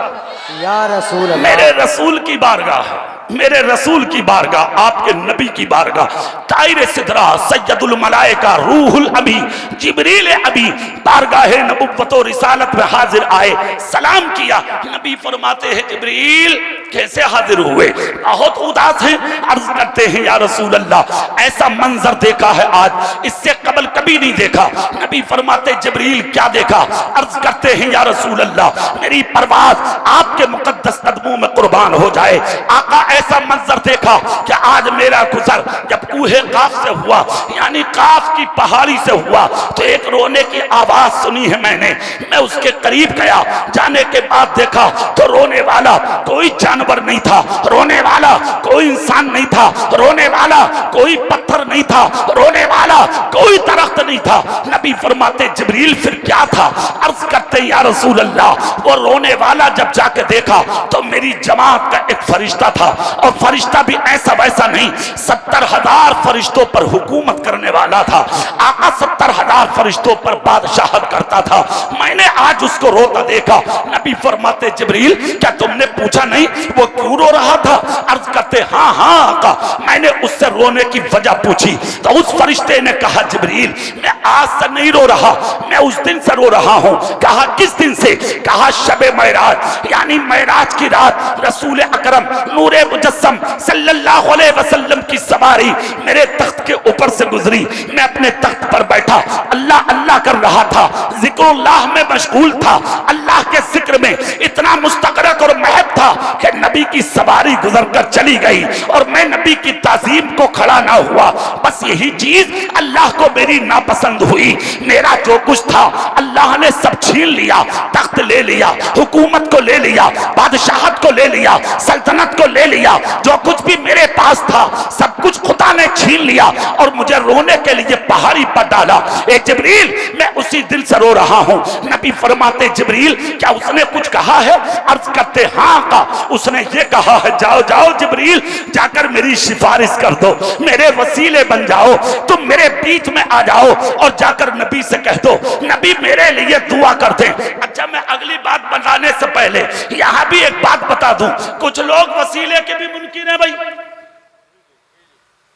या रसूल अल्लाह। मेरे रसूल की बारगाह है, मेरे रसूल की बारगाह, आपके नबी की बारगाह, ताइर सिदरा सैयदुल मलाइका रूहुल अमी जिब्रील अभी बारगाह नबुव्वत और रिसालत में हाजिर आए, सलाम किया। नबी फरमाते हैं जिब्रील कैसे हाजिर हुए? बहुत उदास हैं। अर्ज करते हैं या रसूल अल्लाह ऐसा मंजर देखा है आज, इससे कबल कभी नहीं देखा। नबी फरमाते जिब्रील क्या देखा? अर्ज करते हैं या रसूल अल्लाह मेरी परवाज़ आपके मुकद्दस कदमों में कुर्बान हो जाए। आका ऐसा मंजर देखा कि आज मेरा गुजर जब कूहे काफ से हुआ, यानी काफ की पहाड़ी से हुआ, तो एक रोने की आवाज सुनी है मैंने। मैं उसके करीब गया, जाने के बाद देखा तो रोने वाला कोई जानवर नहीं था, रोने वाला कोई इंसान नहीं था, रोने वाला कोई पत्थर नहीं था, रोने वाला कोई दरख्त नहीं था। नबी फरमाते जिब्रील फिर क्या था? अर्ज करते या रसूल अल्लाह वो रोने वाला जब जाके देखा तो मेरी जमात का एक फरिश्ता था, और फरिश्ता भी ऐसा वैसा नहीं, 70,000 फरिश्तों पर हुकूमत करने वाला था। आका 70,000 फरिश्तों पर बादशाहत करता था। मैंने आज उसको रोता देखा। नबी फरमाते जिब्रील क्या तुमने पूछा नहीं वो क्यों रो रहा था? अर्ज कहते हाँ हाँ आका। मैंने उससे रोने की वजह पूछी तो उस फरिश्ते ने कहा जिब्रील मैं आज से नहीं रो रहा, मैं उस दिन से रो रहा हूं। कहा किस दिन से? कहा शबे मेराज, यानी मेराज की रात रसूल अकरम नूरे मुजस्सम सल्लल्लाहु अलैहि वसल्लम की सवारी मेरे तख्त के ऊपर से गुजरी। मैं अपने तख्त पर बैठा अल्लाह अल्लाह कर रहा था, जिक्रुल्लाह में मशगूल था, अल्लाह के जिक्र में इतना मुस्तगरक और महब था कि नबी की सवारी गुजर कर चली गई और मैं नबी की ताजीम को खड़ा ना हुआ। बस यही चीज अल्लाह को मेरी नापसंद हुई। मेरा जो कुछ था अल्लाह ने सब छीन लिया, तख्त ले लिया, हुकूमत को ले लिया, बादशाहत को ले लिया, सल्तनत को ले लिया, जो कुछ भी मेरे पास था सब कुछ खुदा ने छीन लिया और मुझे रोने के लिए पहाड़ी पर डाला। ए जिब्रील मैं उसी दिल से रो रहा हूं। नबी फरमाते जिब्रील क्या उसने कुछ कहा है? अर्ज करते हाँ का। उसने ये कहा है जाओ जाओ जिब्रील जाकर मेरी सिफारिश कर दो, मेरे वसीले बन जाओ, तुम मेरे बीच में आ जाओ और जाकर नबी से कह दो नबी मेरे लिए दुआ कर दे। अच्छा मैं अगली बात बताने से पहले यहां भी एक बात बता दूं, कुछ लोग वसीले के भी मुनकिर है भाई।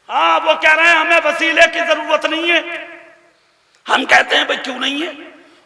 हाँ वो कह रहे हैं हमें वसीले की जरूरत नहीं है। हम कहते हैं भाई क्यों नहीं है?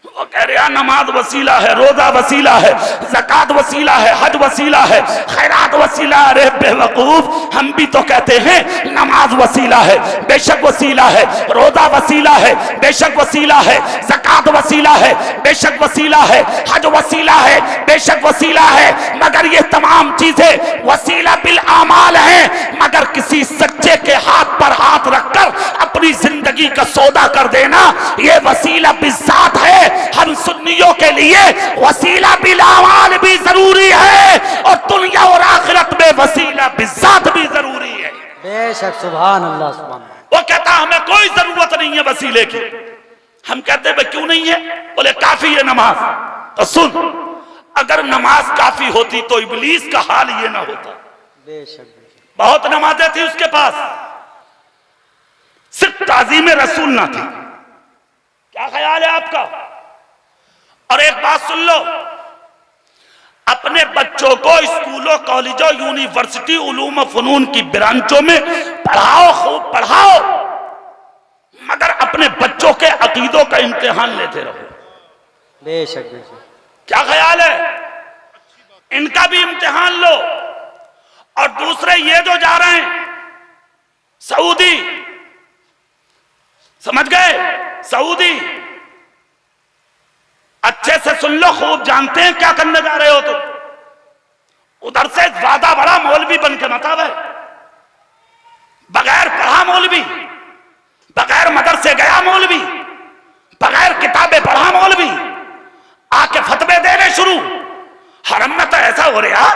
वो कह रहे हैं नमाज वसीला है, रोजा वसीला है, ज़कात वसीला है, हज वसीला है, खैरात वसीला है। अरे बेवकूफ हम भी तो कहते हैं नमाज वसीला है, बेशक वसीला है, रोजा वसीला है, बेशक वसीला है, ज़कात वसीला है, बेशक वसीला है, हज वसीला है, बेशक वसीला है, मगर ये तमाम चीजें वसीला बिल आमाल हैं। मगर किसी सच्चे के हाथ पर हाथ रखकर अपनी जिंदगी का सौदा कर देना ये वसीला बिज़ात है। हम सुन्नियों के लिए वसीला बिल आमाल भी जरूरी है और दुनिया और आखिरत में वसीला बिज़ात भी जरूरी है। बेशक सुभान अल्लाह सुभान अल्लाह। वो कहता हमें कोई जरूरत नहीं है वसीले की। हम कहते हैं क्यों नहीं है? बोले काफी है नमाज। तो सुन, अगर नमाज काफी होती तो इब्लीस का हाल ये ना होता। बेशक बहुत नमाजें थी उसके पास, सिर्फ ताज़ीम रसूल ना थी। क्या ख्याल है आपका? और एक बात सुन लो, अपने बच्चों को स्कूलों कॉलेजों यूनिवर्सिटी उलूम फनून की ब्रांचों में पढ़ाओ, खूब पढ़ाओ, मगर अपने बच्चों के अकीदों का इम्तिहान लेते रहो। बेशक बेशक। क्या ख्याल है? इनका भी इम्तिहान लो। और दूसरे ये जो जा रहे हैं सऊदी, समझ गए? सऊदी अच्छे से सुन लो, खूब जानते हैं क्या करने जा रहे हो तुम। उधर से ज्यादा बड़ा मौलवी बन के मत आवे, बगैर पढ़ा मौलवी, बगैर मदरसे गया मौलवी, बगैर किताबें पढ़ा मौलवी आके फतवे देने शुरू। हरम में तो ऐसा हो रहा,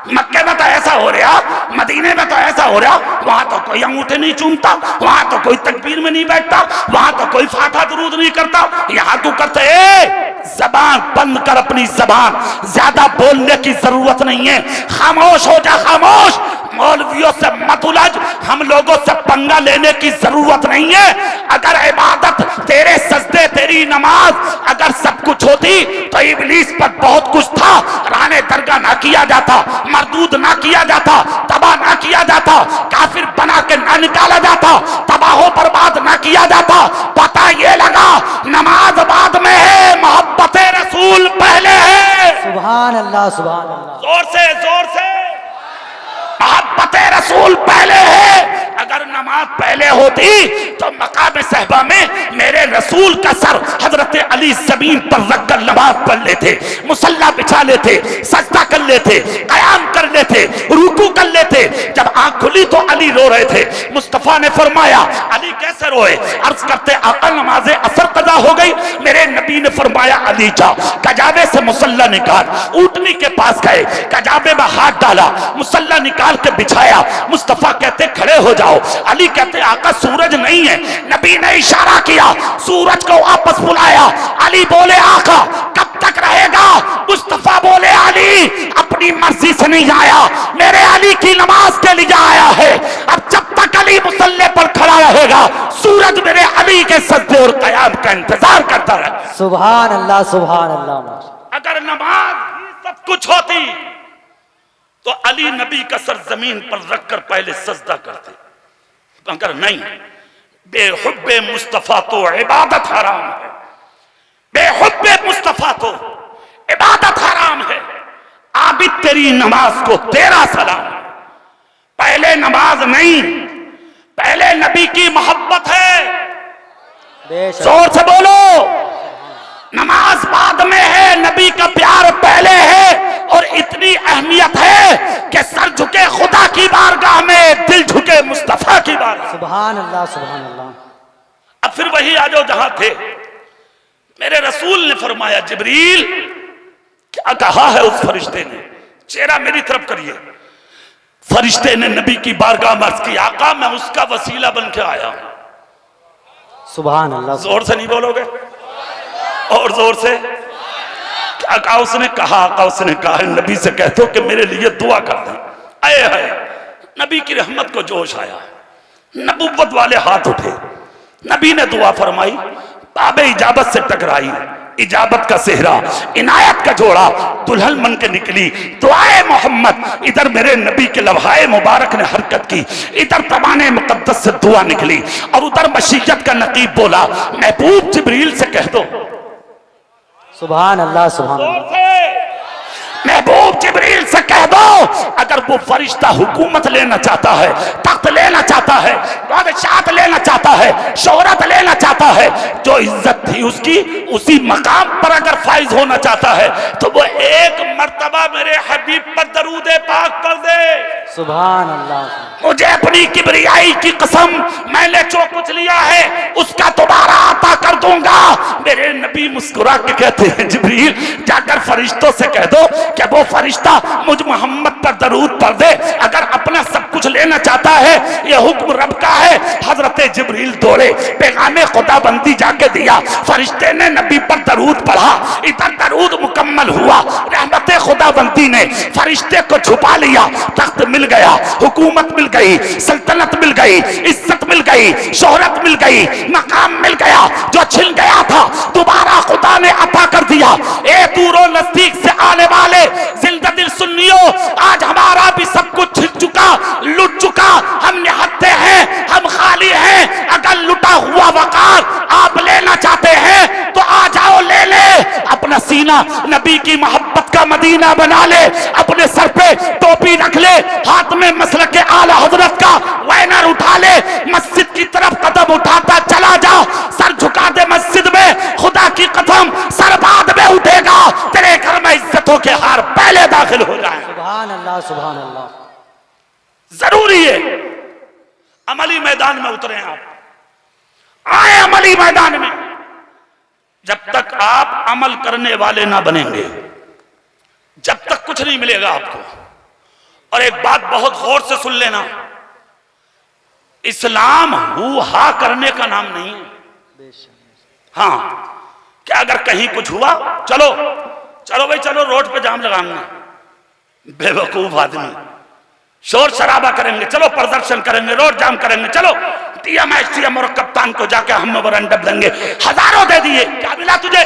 मक्के में तो ऐसा हो रहा, मदीने में तो ऐसा हो रहा, वहां तो कोई अंगूठे नहीं चूमता, वहां तो कोई तकबीर में नहीं बैठता, वहां तो कोई फातिहा दुरूद नहीं करता, यहां तू करते। जबान बंद कर अपनी जबान, ज्यादा बोलने की जरूरत नहीं है, खामोश हो जा, खामोश। मौलवियों से मत उलझ, हम लोगों से पंगा लेने की जरूरत नहीं है। अगर इबादत, तेरे सजदे, तेरी नमाज अगर सब कुछ होती तो इब्लीस पर बहुत कुछ था, राने दरगाह ना किया जाता, मरदूद ना किया जाता, तबाह ना किया जाता, काफिर बना के ना निकाला जाता, तबाहो बर्बाद ना किया जाता। पता ये लगा नमाज बाद में है, मोहब्बत रसूल पहले है। सुभान अल्लाह सुभान अल्लाह। जोर से, जोर से। मोहब्बत रसूल पहले है। अगर नमाज पहले होती तो मकाम सहबा में मेरे रसूल का सर हजरत अली जमीन पर रखकर नमाज पढ़ लेते, मुसल्ला बिछा लेते, सजदा कर लेते, कयाम कर लेते, रुकू कर लेते। जब आंख खुली तो अली रो रहे थे। मुस्तफा ने फरमाया अली कैसे रोए? अर्ज करते आका नमाज असर कजा हो गई। मेरे नबी ने फरमाया अली जा कजाबे से मुसल्ला निकाल। ऊँटनी के पास गए, कजाबे में हाथ डाला, मुसल्ला निकाल के बिछाया। मुस्तफा कहते खड़े हो जाओ। अली कहते आका सूरज नहीं है। नबी ने इशारा किया, सूरज को वापस बुलाया। अली बोले आका कब तक रहेगा? मुस्तफा बोले अली अपनी मर्जी से नहीं आया, मेरे अली की नमाज के लिए आया है। अब जब तक अली मुसल्ले पर खड़ा रहेगा सूरज मेरे अली के सजदे और कयाम का इंतजार करता रहे। सुभान अल्लाह सुभान अल्लाह। अगर नमाज सब कुछ होती तो अली नबी का सर जमीन पर रखकर पहले सजदा करते, मगर नहीं, बेहुब्बे मुस्तफा तो इबादत हराम है, बेहुब्बे मुस्तफा तो इबादत हराम है। आबिद तेरी नमाज को तेरा सलाम। पहले नमाज नहीं, पहले नबी की मोहब्बत है। जोर से बोलो, नमाज बाद में है, नबी का प्यार पहले है। और इतनी अहमियत है कि सर झुके खुदा की बारगाह में, दिल झुके मुस्तफा की बारगाह। सुभान अल्लाह, सुभान अल्लाह। अब फिर वही आ जाओ जहां थे। मेरे रसूल ने फरमाया, जिब्रील क्या कहा है उस फरिश्ते ने? चेहरा मेरी तरफ करिए। फरिश्ते ने नबी की बारगाह में अर्ज की, आका मैं उसका वसीला बन के आया हूं। सुभान अल्लाह। जोर से नहीं बोलोगे? और जोर से। क्या कहा उसने? कहा आका उसने कहा नबी से कह दो कि मेरे लिए दुआ कर दें। आए हाय, नबी की रहमत को जोश आया, नबुव्वत वाले हाथ उठे, नबी ने दुआ फरमाई, बाबे इजाबत से टकराई, इजाबत का सेहरा, इनायत का जोड़ा, दुल्हन मन के निकली। दुआए मोहम्मद, इधर मेरे नबी के लम्हाए मुबारक ने हरकत की, इधर तबाने मुकद्दस से दुआ निकली, और उधर मशीयत का नकीब बोला, महबूब जिब्रील से कह दो। सुभान अल्लाह, सुभान अल्लाह। महबूब जिब्रील से कह दो, अगर वो फरिश्ता हुकूमत लेना चाहता है, तख्त लेना चाहता है, बादशाहत लेना चाहता है, शोहरत लेना चाहता है, जो इज्जत थी उसकी उसी मकाम पर अगर फाइज होना चाहता है, तो वो एक मर्तबा मेरे हबीब पर दरूद पाक कर दे। सुभान अल्लाह। मुझे अपनी किबरियाई की कसम, मैंने जो कुछ लिया है उसका दोबारा अता कर दूंगा। मेरे नबी मुस्कुरा के कहते हैं, जिब्रील जाकर फरिश्तों से कह दो कि वो फरिश्ता मुझ मोहम्मद पर दरूद पढ़ दे। अगर अपना सब कुछ लेना चाहता है, ये हुक्म रब का है। हजरत जिब्रील दौड़े, पैगामे खुदाबंदी जाके दिया, फरिश्ते ने नबी पर दरूद पढ़ा, इधर दरूद मुकम्मल हुआ, रहमत खुदाबंदी ने फरिश्ते को छुपा लिया, तख्त मिल गया, हुकूमत मिल गई, सल्तनत मिल गई, इज्जत मिल गई, शोहरत मिल गई, मकाम मिल गया, जो छिन गया था दोबारा खुदा ने अता कर दिया। ए दूरों नजदीक से आने वाले जिंदा दिल सुन्नियों, आज हमारा भी सब कुछ छिन चुका, लुट चुका, हम निहत्ते हैं, हम खाली हैं। अगर लुटा हुआ वकार आप लेना चाहते हैं तो आ जाओ, ले ले। अपना सीना नबी की मोहब्बत का मदीना बना ले, अपने सर पे टोपी रख ले, हाथ में मसलक आला हजरत का बैनर उठा ले, मस्जिद की तरफ कदम उठाता चला जा, सर झुका दे मस्जिद में, खुदा की कसम सर बाद में उठेगा, तेरे घर में इज्जतों के हार पहले दाखिल हो जाए। सुभान अल्लाह, सुभान अल्लाह। जरूरी है अमली मैदान में उतरे, आप आए अमली मैदान में। जब तक आप अमल करने वाले ना बनेंगे, जब तक कुछ नहीं मिलेगा आपको। और एक बात बहुत गौर से सुन लेना, इस्लाम हू हा करने का नाम नहीं है। हाँ, क्या अगर कहीं कुछ हुआ, चलो चलो भाई चलो, रोड पे जाम लगाऊंगा, बेवकूफ आदमी, शोर शराबा करेंगे, चलो प्रदर्शन करेंगे, रोड जाम करेंगे, चलो टीएम और कप्तान को जाके हम मेमोरेंडम देंगे, हजारों दे दिए, क्या मिला तुझे?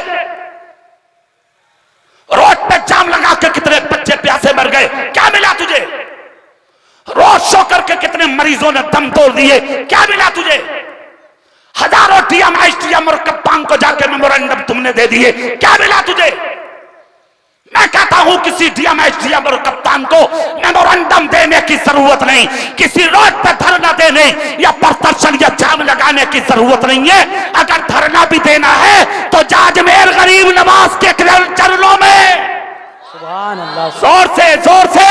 रोड पे जाम लगा के कितने बच्चे प्यासे मर गए, क्या मिला तुझे? रोड शो करके कितने मरीजों ने दम तोड़ दिए, क्या मिला तुझे? हजारों टीएम और कप्तान को जाके मेमोरेंडम तुमने दे दिए, क्या मिला तुझे? मैं कहता हूं किसी टीएम और कप्तान को मेमोरेंडम देने की जरूरत नहीं, किसी रोड पर धरना देने या प्रदर्शन या जाम लगाने की जरूरत नहीं है। अगर धरना भी देना है तो जाजमेर गरीब नवाज के चरणों में सुभान अल्लाह। जोर से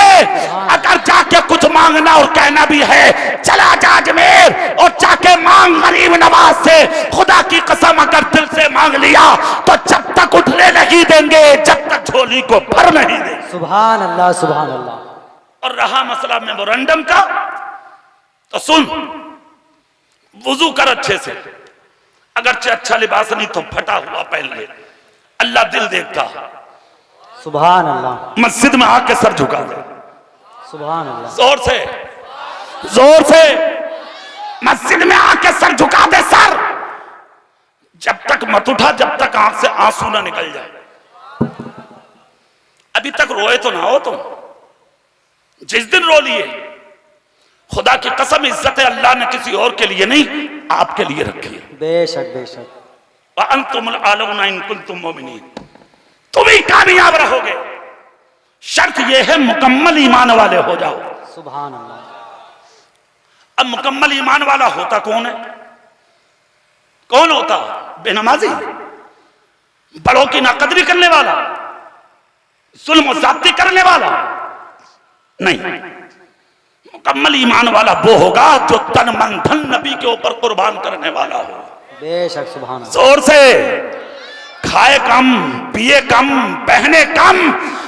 अगर जाके कुछ मांगना और कहना भी है, चला जाजमेर और जाके मांग गरीब नवाज से। खुदा की कसम अगर दिल से मांग लिया तो जब तक उठने नहीं देंगे, जब तक झोली को भर नहीं देंगे। सुभान अल्लाह, सुभान अल्लाह। और रहा मसला मेमोरेंडम का, तो सुन, वुजू कर अच्छे से, अगरचे अच्छा लिबास नहीं तो फटा हुआ पहन ले, अल्लाह दिल देखता। सुभान अल्लाह। मस्जिद में आके सर झुका दे, सुभान अल्लाह। जोर से मस्जिद में आके सर झुका दे। सर जब तक मत उठा जब तक आंख से आंसू ना निकल जाए। अभी तक रोए तो ना हो तुम, जिस दिन रो लिए, खुदा की कसम इज्जत अल्लाह ने किसी और के लिए नहीं, आपके लिए रखी है। बेशक बेशक। वअंतुमुल आलौना इन कुंतुम मोमिनीन, तुम ही कामयाब रहोगे, शर्त यह है मुकम्मल ईमान वाले हो जाओ। सुभान अल्लाह। अब मुकम्मल ईमान वाला होता कौन है? कौन होता? बेनमाजी, बड़ों की नाकदरी करने वाला, जुल्म और ज़्यादती करने वाला नहीं। मुकम्मल ईमान वाला वो होगा जो तन मन धन नबी के ऊपर कुर्बान करने वाला हो। बेशक सुभान अल्लाह। जोर से, खाए कम, पिए कम, पहने कम,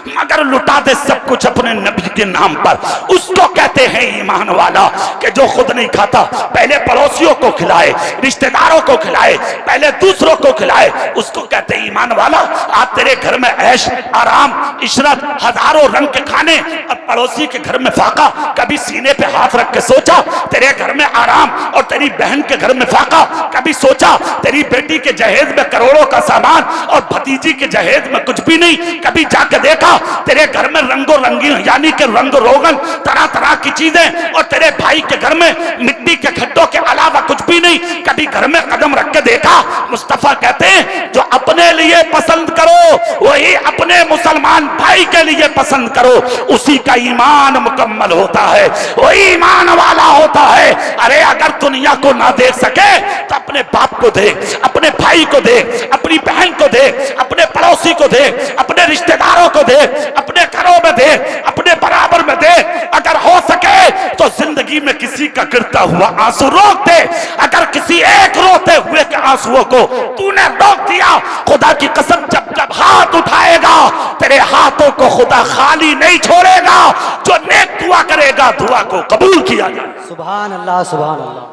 मगर लुटा दे सब कुछ अपने नबी के नाम पर, उसको कहते हैं ईमान वाला। कि जो खुद नहीं खाता पहले पड़ोसियों को खिलाए, रिश्तेदारों को खिलाए, पहले दूसरों को खिलाए, उसको कहते हैं ईमान वाला। आज तेरे घर में ऐश आराम इशरत हजारों रंग के खाने, और पड़ोसी के घर में फाका। कभी सीने पे हाथ रख के सोचा तेरे घर में आराम और तेरी बहन के घर में फाका? कभी सोचा तेरी बेटी के जहेज में करोड़ों का सामान और भतीजी के जहेज में कुछ भी नहीं? कभी जाके देखा तेरे घर में रंगो रंगी यानी कि रंग रोगन तरह तरह की चीजें, और तेरे भाई के घर में मिट्टी के खड्डों के अलावा कुछ भी नहीं? कभी घर में कदम रख के देखा? मुस्तफा कहते हैं जो अपने लिए पसंद करो वही अपने मुसलमान भाई के लिए पसंद करो, उसी का ईमान मुकम्मल होता है, वही ईमान वाला होता है। अरे अगर दुनिया को ना देख सके तो अपने बाप को देख, अपने भाई को देख, अपनी बहन को देख, अपने पड़ोसी को देख, अपने रिश्तेदारों को देख, अपने घरों में देख, अपने बराबर में देख। अगर हो सके तो जिंदगी में किसी का गिरता हुआ आंसू रोक दे। अगर किसी एक रोते हुए के आंसुओं को तूने रोक दिया, खुदा की कसम जब जब हाथ उठाएगा तेरे हाथों को खुदा खाली नहीं छोड़ेगा। जो नेक दुआ करेगा दुआ को कबूल किया जाए। सुभान अल्लाह सुभान अल्लाह।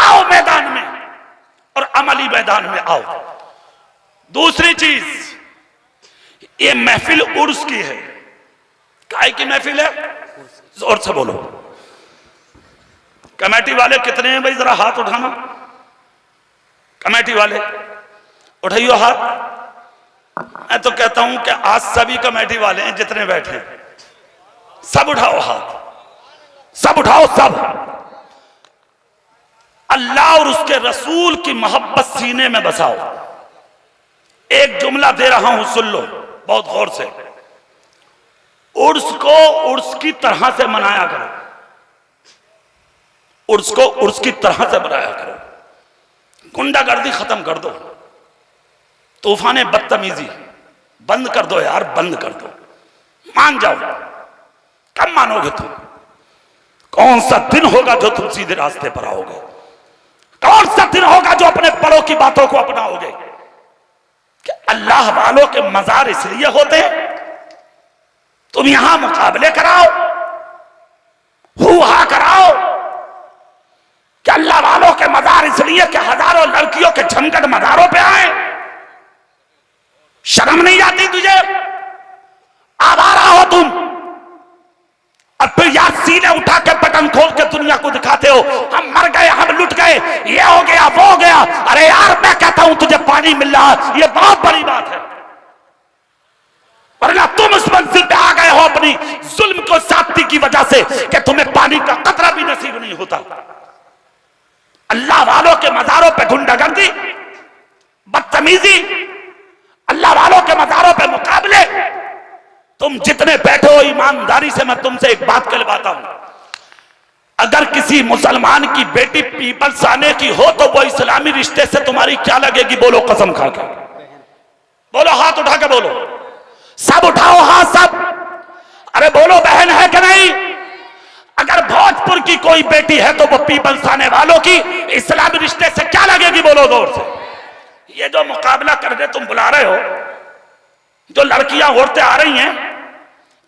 आओ मैदान में और अमली मैदान में आओ। दूसरी चीज, ये महफिल उर्स की है। काय की महफिल है? जोर से बोलो। कमेटी वाले कितने हैं भाई? जरा हाथ उठाना। कमेटी वाले उठाइयो हाथ। मैं तो कहता हूं कि आज सभी कमेटी वाले हैं जितने बैठे हैं, सब उठाओ हाथ, सब उठाओ सब। अल्लाह और उसके रसूल की मोहब्बत सीने में बसाओ। एक जुमला दे रहा हूं, सुन लो बहुत गौर से। उर्स को उर्स की तरह से मनाया करो, उर्स को उर्स की तरह से मनाया करो। गुंडागर्दी खत्म कर दो, तूफाने बदतमीजी बंद कर दो यार, बंद कर दो। मान जाओ। कब मानोगे तुम? कौन सा दिन होगा जो तुम सीधे रास्ते पर आओगे? कौन सा दिन होगा जो अपने बड़ों की बातों को अपनाओगे? कि अल्लाह वालों के मजार इसलिए होते हैं तुम यहां मुकाबले कराओ, हुआ कराओ कि अल्लाह वालों के मजार इसलिए कि हजारों लड़कियों के झमकट मजारों पे आए। शर्म नहीं आती तुझे? आवारा हो तुम, और फिर यार सीने उठा के बटन खोल के दुनिया को दिखाते हो हम मर गए, हम लुट गए, ये हो गया, वो हो गया। अरे यार मैं कहता हूं तुझे पानी मिल रहा है, ये बहुत बड़ी बात है। वरना तुम उस मंजिल पे आ गए हो अपनी जुल्म को साथी की वजह से कि तुम्हें पानी का कतरा भी नसीब नहीं होता। अल्लाह वालों के मजारों पे गुंडागर्दी, बदतमीजी, अल्लाह वालों के मजारों पे मुकाबले। तुम जितने बैठे हो, ईमानदारी से मैं तुमसे एक बात कहलवाता हूं, अगर किसी मुसलमान की बेटी पीपल्स आने की हो तो वो इस्लामी रिश्ते से तुम्हारी क्या लगेगी? बोलो कसम खा के बोलो, हाथ उठा के बोलो, सब उठाओ हाथ सब। अरे बोलो बहन है कि नहीं? अगर भोजपुर की कोई बेटी है तो वो पीपल्स आने वालों की इस्लामी रिश्ते से क्या लगेगी? बोलो जोर से। ये जो मुकाबला करने तुम बुला रहे हो, जो लड़कियां औरतें आ रही हैं,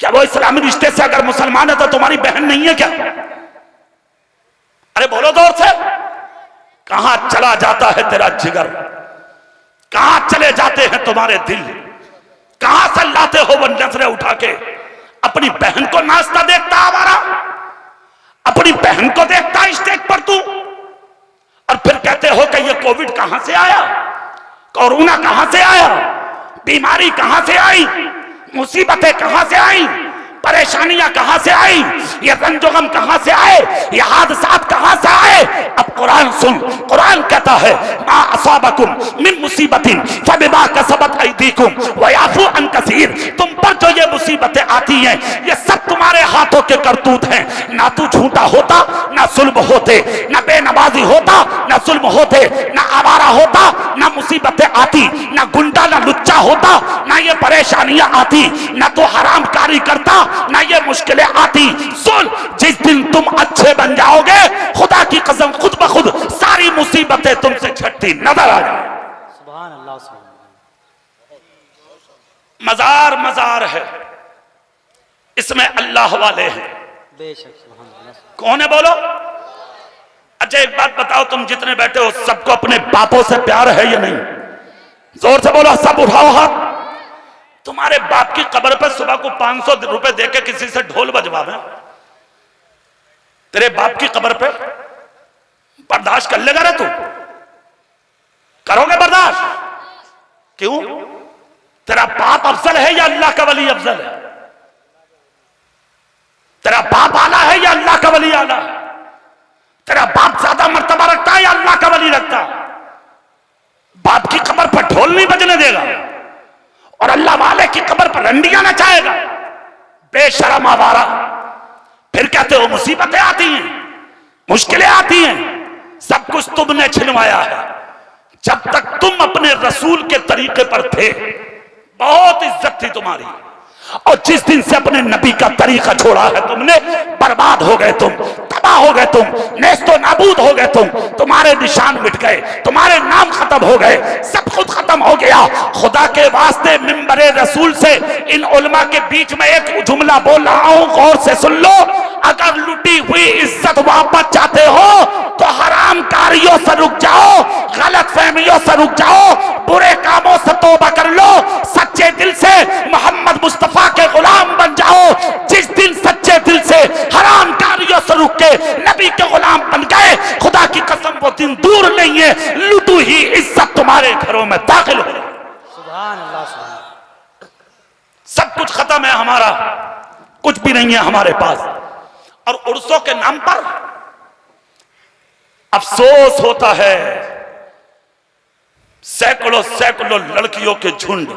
क्या वो इस्लामी रिश्ते से अगर मुसलमान है तो तुम्हारी बहन नहीं है क्या? अरे बोलो जोर से। कहां चला जाता है तेरा जिगर? कहां चले जाते हैं तुम्हारे दिल? कहां से लाते हो वो नजरें उठा के? अपनी बहन को नाचता देखता हमारा, अपनी बहन को देखता स्टेज पर तू, और फिर कहते हो कि ये कोविड कहां से आया, कोरोना कहां से आया, बीमारी कहां से आई, मुसीबतें कहां से आई? परेशानियां कहां से आई, ये रंजोगम कहां से आए, ये हादसात कहां से आए। अब कुरान सुन, कुरान कहता है मा असाबकुम मिन मुसीबतिन फबिमा कसबत अयदीकुम व याफू अन कसीर। तुम पर जो ये मुसीबतें आती हैं ये सब तुम्हारे हाथों के करतूत हैं। ना तू झूठा होता, ना जुल्म होते, ना बेनमाजी होता, ना जुल्म होते, ना आवारा होता, ना मुसीबतें आती, ना गुंडा ना लुच्चा होता, ना ये परेशानियां आती, ना तो हरामकारी करता, ना ये मुश्किलें आती। सुन, जिस दिन तुम अच्छे बन जाओगे खुदा की कसम खुद ब खुद सारी मुसीबतें तुमसे छटती नजर आ जाए। सुभान अल्लाह, सुभान मजार मजार है, इसमें अल्लाह वाले हैं। बेशक, सुभान अल्लाह। कौन है बोलो? अच्छा एक बात बताओ, तुम जितने बैठे हो सबको अपने बापों से प्यार है या नहीं? जोर से बोलो, सब उठाओ हाथ। तुम्हारे बाप की कब्र पर सुबह को 500 रुपए देके किसी से ढोल बजवावे, तेरे बाप की कब्र पे बर्दाश्त कर लेगा रे तू? करोगे बर्दाश्त? क्यों? तेरा बाप अफजल है या अल्लाह का वली अफजल है? तेरा बाप आला है या अल्लाह का वली आला है? तेरा बाप ज्यादा मर्तबा रखता है या अल्लाह का वली रखता है? बाप की कब्र पर ढोल नहीं बजने देगा और अल्लाह वाले की कब्र पर रंडियां नचाएगा। बेशरम आवारा। फिर कहते हो मुसीबतें आती हैं, मुश्किलें आती हैं, सब कुछ तुमने छिनवाया है। जब तक तुम अपने रसूल के तरीके पर थे बहुत इज्जत थी तुम्हारी, और जिस दिन से अपने नबी का तरीका छोड़ा है तुमने, बर्बाद हो गए तुम, तबाह हो गए तुम, नेस्तो नाबूद हो गए तुम, तुम्हारे निशान मिट गए, तुम्हारे नाम खत्म हो गए, सब कुछ खत्म हो गया। खुदा के वास्ते मिंबरे रसूल से इन उलमा के बीच में एक जुमला बोल रहा हूं, गौर से सुन लो। अगर लुटी हुई इज्जत वापस चाहते हो तो हराम कारियों से रुक जाओ, गलत फहमियों से रुक जाओ, बुरे कामों से तौबा कर लो, सच्चे दिल से मोहम्मद मुस्तफा के गुलाम बन जाओ। जिस दिन सच्चे दिल से हराम कारियों से रुक के नबी के गुलाम बन गए, खुदा की कसम वो दिन दूर नहीं है, लुटू ही इज्जत तुम्हारे घरों में दाखिल हो। सुभान अल्लाह, सुभान। सब कुछ खत्म है हमारा, कुछ भी नहीं है हमारे पास। और उर्सों के नाम पर अफसोस होता है, सैकड़ों सैकड़ों लड़कियों के झुंड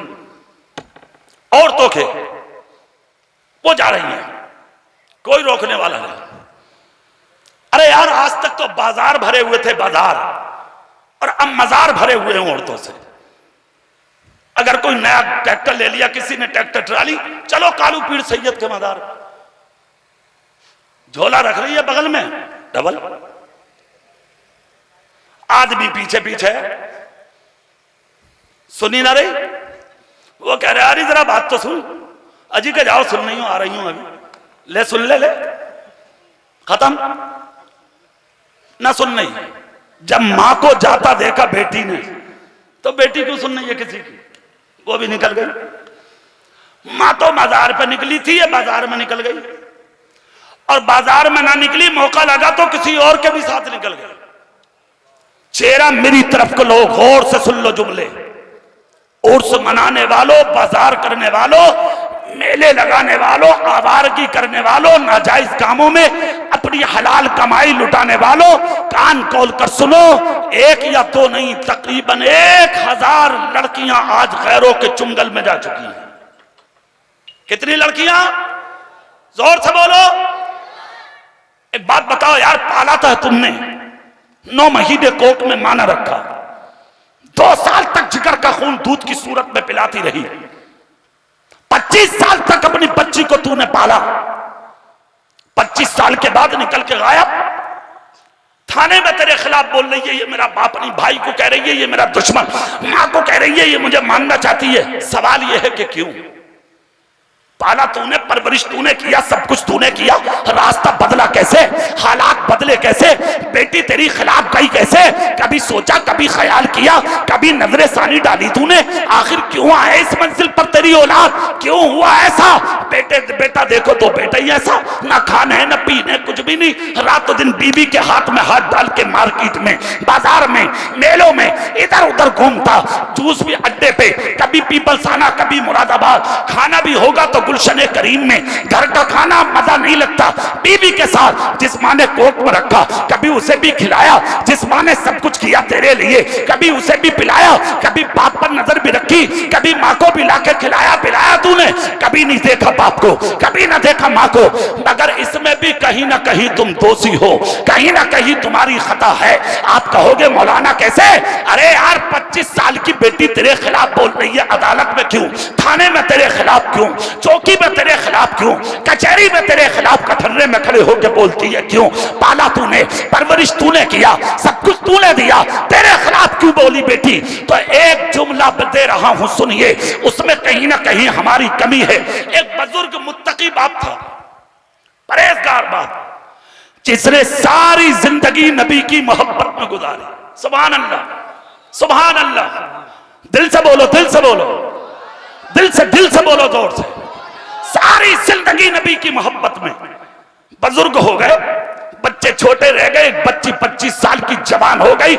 औरतों के वो जा रही हैं, कोई रोकने वाला नहीं। अरे यार, आज तक तो बाजार भरे हुए थे, बाजार, और अब मजार भरे हुए हैं औरतों से। अगर कोई नया ट्रैक्टर ले लिया किसी ने, ट्रैक्टर ट्राली, चलो कालू पीर सैयद के मजार, झोला रख रही है बगल में डबल, आदमी पीछे पीछे, सुनी ना रही, वो कह रहे अरे जरा बात तो सुन, अजी के जाओ, सुन नहीं हो, आ रही हूं अभी, ले सुन ले, खत्म ना सुन नहीं। जब मां को जाता देखा बेटी ने, तो बेटी क्यों सुन नहीं है किसी की, वो भी निकल गई। मां तो बाजार पे निकली थी, ये बाजार में निकल गई, और बाजार में ना निकली, मौका लगा तो किसी और के भी साथ निकल गए। चेहरा मेरी तरफ को लो, गौर से सुन लो जुमले। उर्स मनाने वालों, बाजार करने वालों, मेले लगाने वालों, आवारगी करने वालों, नाजायज कामों में अपनी हलाल कमाई लुटाने वालों, कान खोल कर सुनो, एक या दो नहीं, तकरीबन 1000 लड़कियां आज गैरों के चुंगल में जा चुकी हैं। कितनी लड़कियां? जोर से बोलो। एक बात बताओ यार, पाला तो है तुमने, 9 महीने कोख में माना रखा, 2 साल तक जिगर का खून दूध की सूरत में पिलाती रही, 25 साल तक अपनी बच्ची को तूने पाला, 25 साल के बाद निकल के गायब। थाने में तेरे खिलाफ बोल रही है ये मेरा बाप नहीं, भाई को कह रही है ये मेरा दुश्मन, मां को कह रही है ये मुझे मानना चाहती है। सवाल ये है कि क्यों? पाला तूने, परवरिश तूने किया, सब कुछ तूने किया, रास्ता बदला कैसे, हालात बदले कैसे, बेटी तेरी खिलाफ गई कैसे? कभी सोचा, कभी ख्याल किया, कभी नजरे सानी डाली तूने? आखिर क्यों आए इस मंजिल पर तेरी औलाद? क्यों हुआ ऐसा? बेटा देखो तो बेटा ही ऐसा, ना खाने न पीने कुछ भी नहीं, रातों दिन बीवी के हाथ में हाथ डाल के मार्केट में, बाजार में, मेलों में इधर उधर घूमता, जूस भी अड्डे पे, कभी पीपलसाना, कभी मुरादाबाद। खाना भी होगा तो गुलशन करीम में, घर का खाना मजा नहीं लगता। बीवी के साथ जिस माँ ने कोर्ट में रखा, कभी उसे भी खिलाया, जिस माँ ने सब कुछ किया तेरे लिए, कभी उसे भी पिलाया, कभी बाप पर नजर भी रखी, कभी माँ को भी लाके खिलाया पिलाया तूने? कभी नहीं देखा बाप को, कभी ना देखा माँ को। मगर इसमें भी कहीं ना कहीं तुम दोषी हो, कहीं ना कहीं तुम्हारी खता है। आप कहोगे मौलाना कैसे? अरे यार 25 साल की बेटी तेरे खिलाफ बोल रही है, अदालत में क्यों, थाने में तेरे खिलाफ क्यों, चौकी में तेरे खिलाफ क्यों, कचहरी में तेरे खिलाफ कठर्रे में खड़े होकर बोलती है क्यों? पाला तूने, परवरिश तूने किया, सब कुछ तूने दिया, तेरे खिलाफ क्यों बोली बेटी? तो एक जुमला दे रहा हूं सुनिए, उसमें कहीं ना कहीं हमारी कमी है। एक बुजुर्ग मुत्तकी बाप था, परहेजगार बाप, जिसने सारी जिंदगी नबी की मोहब्बत में गुजारी। सुभान अल्लाह, सुभान अल्लाह। दिल से बोलो, दिल से बोलो, दिल से बोलो, जोर से। सारी जिंदगी नबी की मोहब्बत में। बुजुर्ग हो गए, बच्चे छोटे रह गए, बच्ची 25 साल की जवान हो गई,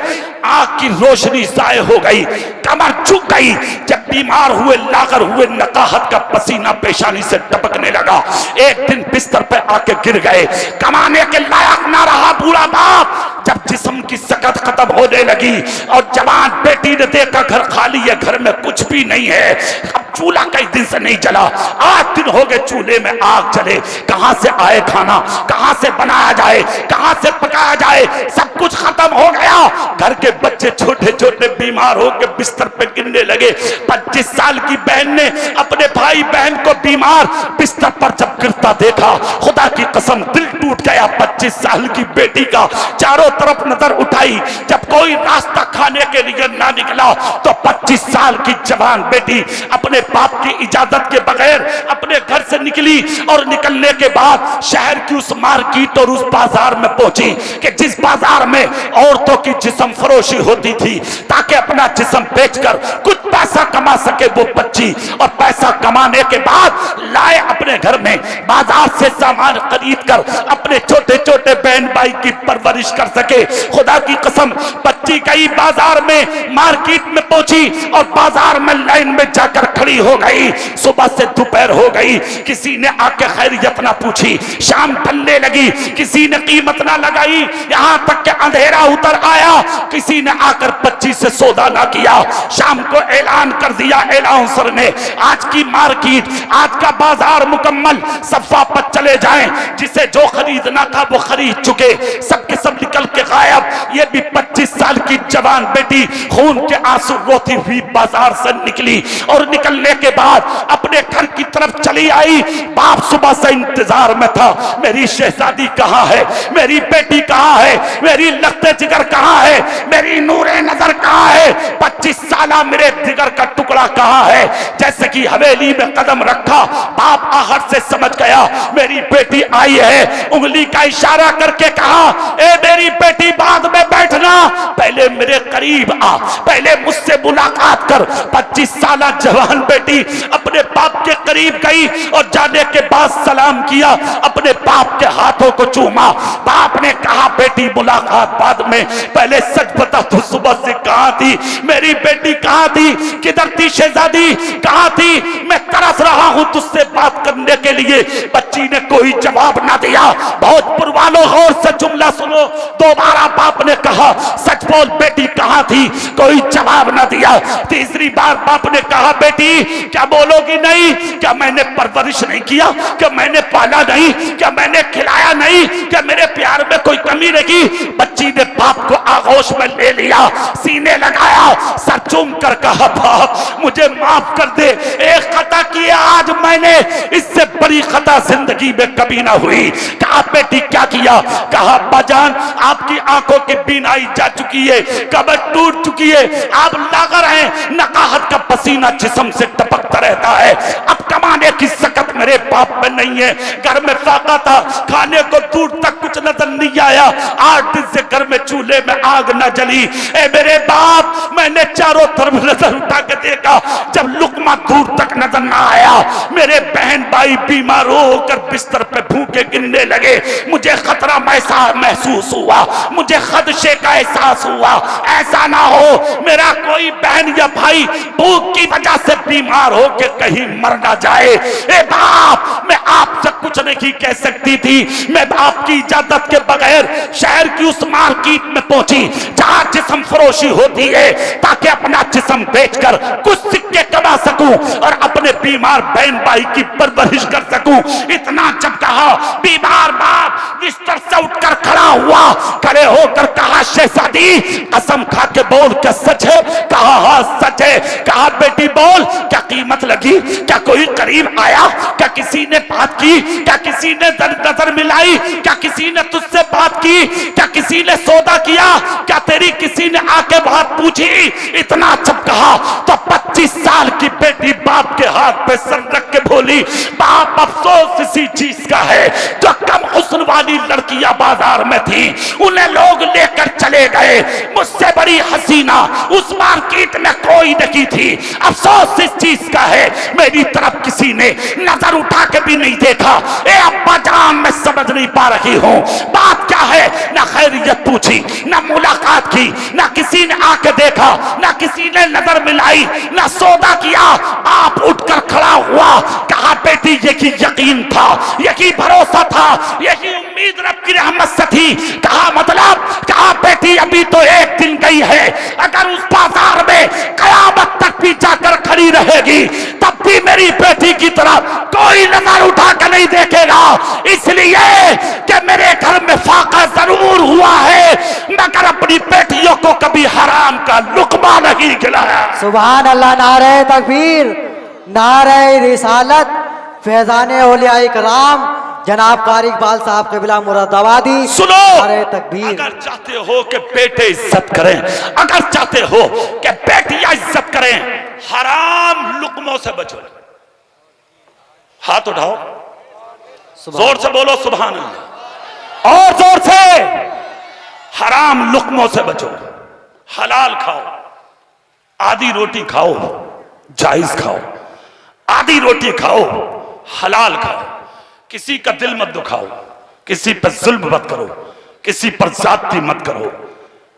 आंख की रोशनी जाए हो गई, कमर झुक गई। जब बीमार हुए, लागर हुए, नकाहत का पसीना पेशानी से टपकने लगा। एक दिन बिस्तर पे आके गिर गए, कमाने के लायक ना रहा बूढ़ा बाप। जब जिस्म की सकत खत्म होने लगी और जवान बेटी ने देखा घर खाली है, घर में कुछ भी नहीं है, अब चूल्हा कई दिन से नहीं जला, 8 दिन हो गए चूल्हे में आग जले, कहां से आए खाना, कहां से बनाया जाए, कहां से पकाया जाए, सब कुछ खत्म हो गया। घर के बच्चे छोटे छोटे बीमार होकर बिस्तर पे गिरने लगे। 25 साल की बहन ने अपने भाई बहन को बीमार बिस्तर पर जब गिरता देखा, खुदा की कसम दिल टूट गया। 25 साल की बेटी का चारों तरफ नजर उठाई, जब कोई रास्ता खाने के लिए ना निकला तो 25 साल की जवान बेटी अपने बाप की इजाजत के बगैर अपने घर से निकली और निकलने के बाद शहर की उस मार्केट और उस बाजार में पहुंची कि जिस बाजार में औरतों की जिस्म फरोशी होती थी ताकि अपना जिस्म बेचकर कुछ पैसा कमा सके वो बच्ची, और पैसा कमाने के बाद लाए अपने घर में, बाजार से सामान खरीद कर अपने छोटे छोटे बहन भाई की परवरिश कर सके। खुदा की कसम बच्ची गई बाजार में, मार्केट में पहुंची और बाजार में लाइन में जाकर खड़ी हो गई। सुबह से दोपहर हो गई, किसी ने आके खैरियत ना पूछी, शाम ढलने लगी, किसी ने कीमत ना लगाई, यहां तक कि अंधेरा उतर आया, किसी ने आकर 25 से सौदा ना किया। शाम को ऐलान कर दिया एलाउंसर ने, आज की मार्केट, आज का बाजार मुकम्मल, सफा पर चले जाएं, जिसे जो खरीदना था वो खरीद चुके, सबके सब निकल के गायब। ये भी 25 साल की जवान बेटी खून के आंसू रोती हुई बाजार से निकली और निकलने के बाद अपने घर की तरफ चली आई। बाप सुबह से इंतजार में था, मेरी शहजादी कहां है, मेरी बेटी कहां है, मेरी लखते जिगर कहां है, मेरी नूरे नजर कहां है, 25 साला मेरे जिगर का टुकड़ा कहां है। जैसे कि हवेली में कदम रखा, बाप आहट से समझ गया मेरी बेटी आई है, उंगली का इशारा करके कहा, ए मेरी बेटी बाद में बैठना, पहले मेरे करीब आ, पहले मुझसे मुलाकात कर। 25 साला जवान बेटी अपने बाप के करीब गई और जाने के बाद सलाम किया, अपने बाप के हाथों को चूमा। बाप ने कहा बेटी मुलाकात बाद में, पहले सच बता तू सुबह से कहां थी, मेरी बेटी कहां थी, किधर थी शहजादी, कहां थी, मैं तरस रहा हूं तुझसे बात करने के लिए। बच्ची ने कोई जवाब ना दिया। बहुत पुरवालो गौर से जुमला सुनो, दोबारा बाप ने कहा सच बोल बेटी कहां थी, कोई जवाब ना दिया। तीसरी बार बाप ने कहा बेटी क्या बोलोगी नहीं, क्या मैंने परवरिश नहीं किया, क्या मैंने पाला नहीं, क्या मैंने खिलाया नहीं, क्या मेरे प्यार में कोई कमी रही। बच्ची ने बाप को आगोश में ले लिया, सीने लगाया, सर चूम कर कहा बाप मुझे माफ कर दे, एक खता की आज मैंने, इससे बड़ी खता जिंदगी में कभी ना हुई। कहा बेटी क्या किया, कहा अब्बा जान आपकी आंखों की बीनाई जा चुकी है, कमर टूट चुकी है, आप लागर हैं, नकाहत का पसीना जिस्म से टपकता रहता है, अब कमाने की सकत मेरे बाप में नहीं है, घर में फाका था, खाने को दूर तक कुछ नजर नहीं आया, 8 दिन से घर में न जली। ए मेरे बाप, मैंने चारों तरफ नजर उठा के देखा, जब लुकमा दूर तक नजर ना आया, मेरे बहन भाई बीमार होकर बिस्तर पे भूखे गिरने लगे। मुझे खतरा महसूस हुआ, मुझे खदशे का एहसास हुआ, ऐसा ना हो मेरा कोई बहन या भाई भूख की वजह से बीमार होकर कहीं मर ना जाए। ए बाप, मैं आपसे कुछ नहीं कह सकती थी, मैं आपकी इजाजत के बगैर शहर की उस मार्केट में पहुंची जहां जिस्म फरोशी होती है, ताकि अपना जिस्म बेचकर कुछ सिक्के कमा सकूं और अपने बीमार बहन भाई की परवरिश कर सकूं। इतना जब कहा, बीमार बाप बिस्तर से उठकर खड़ा हुआ, खड़े होकर कहा, शहजादी कसम खा के बोल, क्या सच है? कहा हाँ सच है। कहा बेटी बोल, क्या कीमत लगी? क्या कोई करीब आया? क्या किसी ने बात की? क्या किसी ने नजर मिलाई? क्या किसी ने तुझसे बात की? क्या किसी ने सौदा किया? क्या तेरी किसी ने आके बात पूछी? इतना जब कहा तो 25 साल की बेटी बाप के हाथ पे सर रख के बोली, बाप अफसोस इसी चीज का है, जो कम हुस्न वाली लड़कियां बाजार में थी उन्हें लोग लेकर चले गए, मुझसे बड़ी हसीना उस मार्केट में कोई नहीं थी। अफसोस इस चीज का है, मेरी तरफ किसी ने नजर उठा के भी नहीं देखा। ए अब्बा जान, मैं समझ नहीं पा रही हूँ बात क्या है। ना खैरियत पूछी, ना मुलाकात की, ना किसी ने आके देखा, ना किसी ने नजर मिलाई, ना सौदा किया। आप उठकर खड़ा हुआ, कहा बेटी यही यकीन था, यही भरोसा था, यही उम्मीद रब की रहमत से थी। कहा मतलब? कहा बेटी अभी तो एक दिन गई है, अगर उस बाजार में कयामत तक भी जाकर खड़ी रहेगी तब भी मेरी बेटी की तरफ कोई नजर उठा कर नहीं देखेगा, इसलिए कि मेरे घर में फाका जरूर हुआ है मगर अपनी बेटियों को कभी हराम का लुकमा नहीं खिलाया। सुभान अल्लाह, नारे तकबीर, नारे रिसालत, फैजाने औलिया कराम जनाब कारी इकबाल साहब क़िबला मुरादाबादी। सुनो, नारे तकबीर। अगर चाहते हो कि बेटे इज्जत करें, अगर चाहते हो कि बेटियां इज्जत करें, हराम लुकमों से बचो। हाथ उठाओ, जोर से बोलो सुभान अल्लाह, और जोर से। हराम लुकमों से बचो, हलाल खाओ, आधी रोटी खाओ, जायज खाओ, आधी रोटी खाओ, हलाल खाओ, किसी का दिल मत दुखाओ, किसी पर जुल्म मत करो, किसी पर ज्यादती मत करो।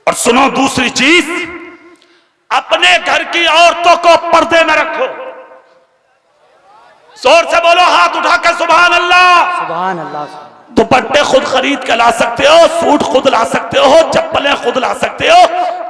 और सुनो दूसरी चीज, अपने घर की औरतों को पर्दे में रखो। जोर से बोलो, हाथ उठाकर सुभान अल्लाह। सुभान अल्लाह। दुपट्टे खुद खरीद के ला सकते हो, सूट खुद ला सकते हो, चप्पलें खुद ला सकते हो,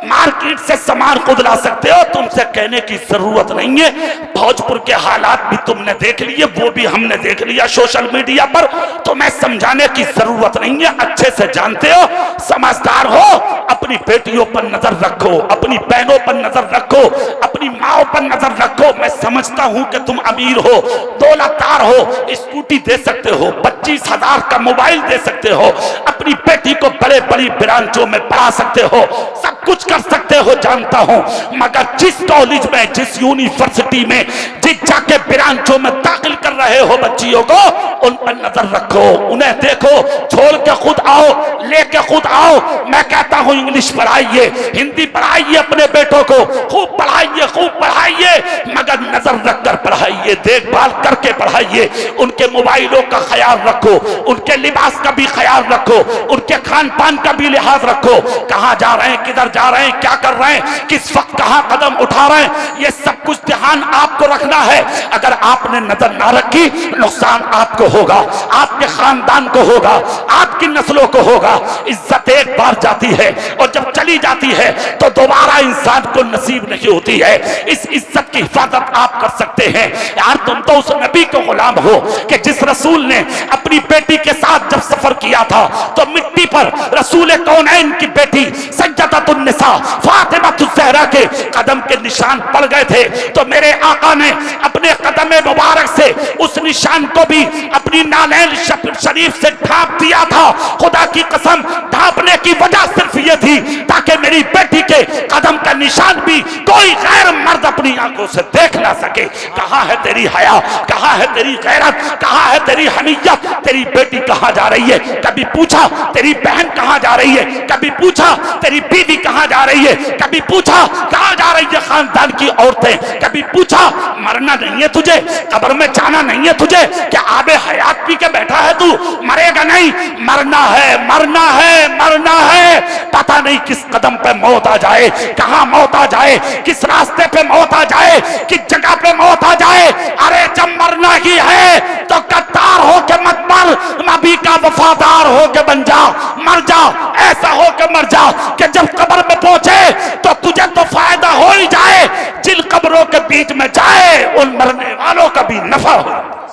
मार्केट से सामान खुद ला सकते हो, तुमसे कहने की जरूरत नहीं है। भोजपुर के हालात भी तुमने देख लिए, वो भी हमने देख लिया सोशल मीडिया पर, तुम्हें समझाने की जरूरत नहीं है, अच्छे से जानते हो, समझदार हो। अपनी बेटियों पर नजर रखो, अपनी बहनों पर नजर रखो, अपनी माओ पर नजर रखो। मैं समझता हूं कि तुम अमीर हो, दौलतदार हो, स्कूटी दे सकते हो, 25,000 का मोबाइल दे सकते हो, अपनी बेटी को बड़े बड़ी ब्रांचों में पढ़ा सकते हो, सब कुछ कर सकते हो, जानता हूं, मगर जिस कॉलेज में, जिस यूनिवर्सिटी में, जिस जाके ब्रांचों में दाखिल कर रहे हो बच्चियों को, उन पर नजर रखो, उन्हें देखो, छोड़ के खुद आओ, लेके खुद आओ। मैं कहता हूं इंग्लिश पढ़ाइए, हिंदी पढ़ाइए, अपने बेटों को खूब पढ़ाइए, खूब पढ़ाइए, मगर नजर रखकर पढ़ाइए, देखभाल करके पढ़ाइए। उनके मोबाइलों का ख्याल रखो, उनके लिबास का भी ख्याल रखो, उनके खान पान का भी लिहाज रखो, कहां जा रहे हैं, किधर जा रहे हैं, क्या कर रहे हैं, किस वक्त कहां कदम उठा रहे हैं, ये सब कुछ ध्यान आपको रखना है। अगर आपने नजर ना रखी, नुकसान आपको होगा, आपके खानदान को होगा, आपकी नस्लों को होगा। इज्जत एक बार जाती है और जब चली जाती है तो दोबारा इंसान को नसीब नहीं होती है। इस इज्जत की हिफाजत आप कर सकते हैं। यार तुम तो उस नबी के गुलाम हो कि जिस रसूल ने अपनी बेटी के साथ जब सफर किया था तो मिट्टी पर रसूल कौनैन की बेटी सज्जदतुन निसा फातिमा ज़हरा के कदम के निशान पड़ गए थे, तो मेरे आका ने अपने कदम मुबारक से उस निशान को भी अपनी नालैन शरीफ से ढांप दिया था। खुदा की कसम, ढांपने की वजह सिर्फ ये थी ताकि ताकि मेरी बेटी के कदम का निशान भी कोई गैर मर्द अपनी आंखों से देख ना सके। कहां है तेरी हया, कहां है तेरी गैरत, कहां है तेरी हनीयत? तेरी बेटी कहां जा रही है? कभी पूछा तेरी बहन कहां जा रही है? कभी पूछा तेरी बीवी कहां जा रही है? कभी पूछा कहां जा रही है खानदान की औरतें? कभी पूछा मरना नहीं है तुझे, कब्र में जाना नहीं है तुझे, क्या आबे हयात पी के बैठा है तू? मरेगा नहीं, मरना है, मरना है, मरना है। पता नहीं किस कदम पे मौत आ जाए, कहां मौत आ जाए, किस रास्ते पे मौत आ जाए, किस जगह पे मौत आ जाए। अरे जब मरना ही है तो गद्दार हो के मत मर, नबी का वफादार हो के बन जा, मर जा, ऐसा हो के मर जा कि जब कब्र में पहुंचे तो तुझे तो फायदा हो ही जाए, जिन कब्रों के बीच में जाए उन मरने वालों का भी नफा हो।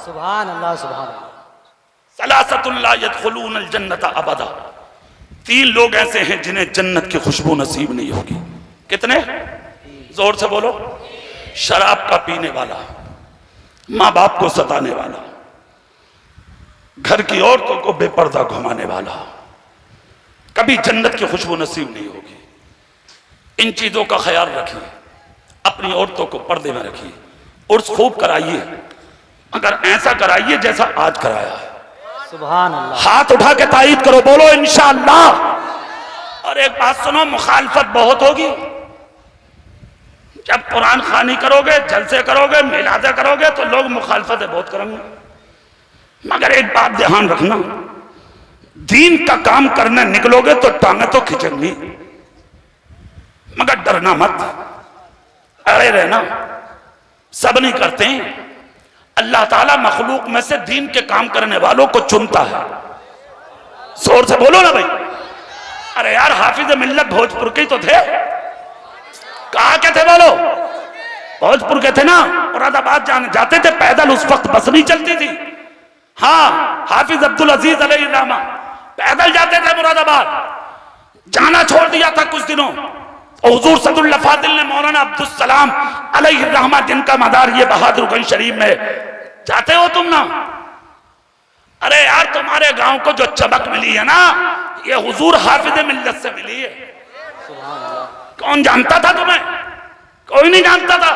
सुभान अल्लाह, सुभान अल्लाह। सलासतुन ला यदखुलूनल जन्नता अबदा। 3 लोग ऐसे हैं जिन्हें जन्नत की खुशबू नसीब नहीं होगी। कितने? जोर से बोलो। शराब का पीने वाला, माँ बाप को सताने वाला, घर की औरतों को बेपर्दा घुमाने वाला, कभी जन्नत की खुशबू नसीब नहीं होगी। इन चीजों का ख्याल रखिए, अपनी औरतों को पर्दे में रखिए, उर्स खूब कराइए, अगर ऐसा कराइए जैसा आज कराया है। सुभान अल्लाह। हाथ उठा के तायीद करो, बोलो इंशाअल्लाह। और एक बात सुनो, मुखालफत बहुत होगी। जब कुरान खानी करोगे, जलसे करोगे, मिलादे करोगे तो लोग मुखालफतें बहुत करेंगे। मगर एक बात ध्यान रखना, दीन का काम करने निकलोगे तो टांगे तो खिंचेंगी, मगर डरना मत, अड़े रहना। सब नहीं करते हैं। अल्लाह ताला मखलूक में से दीन के काम करने वालों को चुनता है। जोर से बोलो ना भाई। अरे यार, हाफिज मिल्लत भोजपुर के ही तो थे। कहा के थे बोलो? भोजपुर के थे ना। मुरादाबाद जाते थे पैदल, उस वक्त बस नहीं चलती थी। हाँ, हाफिज अब्दुल अजीज अलैहि रहमा पैदल जाते थे मुरादाबाद। जाना छोड़ दिया था कुछ दिनों। हुजूर सदुल्लाह फादिल ने मौलाना अब्दुल सलाम अलैहि रहमा, जिनका मदार ये बहादुरगंज शरीफ में, जाते हो तुम ना? अरे यार, तुम्हारे गांव को जो चमक मिली है ना, ये हुजूर हाफिज मिल्लत से मिली है। कौन जानता था तुम्हें? कोई नहीं जानता था।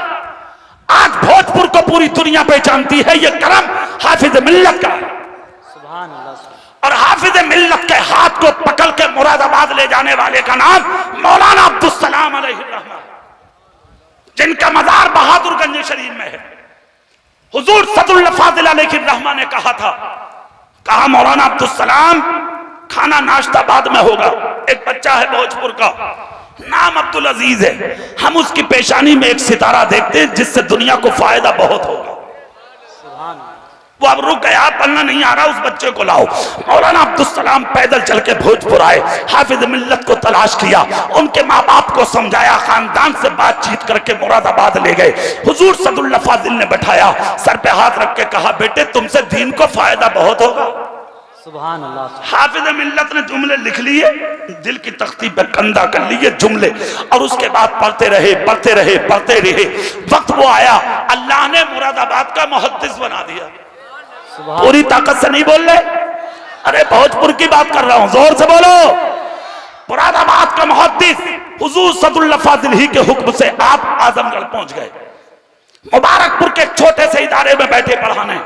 आज भोजपुर को पूरी दुनिया पहचानती है। ये करम हाफिज मिल्लत का है। सुभान अल्लाह। और हाफिज मिल्लत के हाथ को पकड़ के मुरादाबाद ले जाने वाले का नाम मौलाना अब्दुल सलाम अलैहि रहमा, जिनका मज़ार बहादुरगंज शरीफ में है। हुजूर सदुल्लाह फादिल अलैहि रहमा ने कहा मौलाना अब्दुल सलाम, खाना नाश्ता बाद में होगा। एक बच्चा है भोजपुर का, नाम अब्दुल अजीज है। हम उसकी पेशानी में एक सितारा देखते हैं जिससे दुनिया को फायदा बहुत होगा। वो अब रुक गया, पढ़ना नहीं आ रहा, उस बच्चे को लाओ। मौलाना अब्दुल सलाम पैदल चल के भोजपुर आए, हाफिज मिल्लत को तलाश किया, उनके माँ बाप को समझाया, खानदान से बातचीत करके मुरादाबाद ले गए। हुजूर सदुल्लाह फादिल ने बैठाया, सर पे हाथ रख के कहा, बेटे तुमसे दीन को फायदा बहुत होगा। सुभान अल्लाह। हाफिज मिल्लत ने जुमले लिख लिए, दिल की तख्ती पे कंधा कर लिए जुमले, और उसके बाद पढ़ते रहे, पढ़ते रहे, पढ़ते रहे। वक्त वो आया, अल्लाह ने मुरादाबाद का मुहद्दिस बना दिया। पूरी ताकत से नहीं बोल रहे, अरे भोजपुर की बात कर रहा हूं, जोर से बोलो। मुरादाबाद का मुहद्दिस हुजूर सदुल्लाह फादिल ही के हुक्म से आप आजमगढ़ पहुंच गए। मुबारकपुर के एक छोटे से इदारे में बैठे पढ़ाने,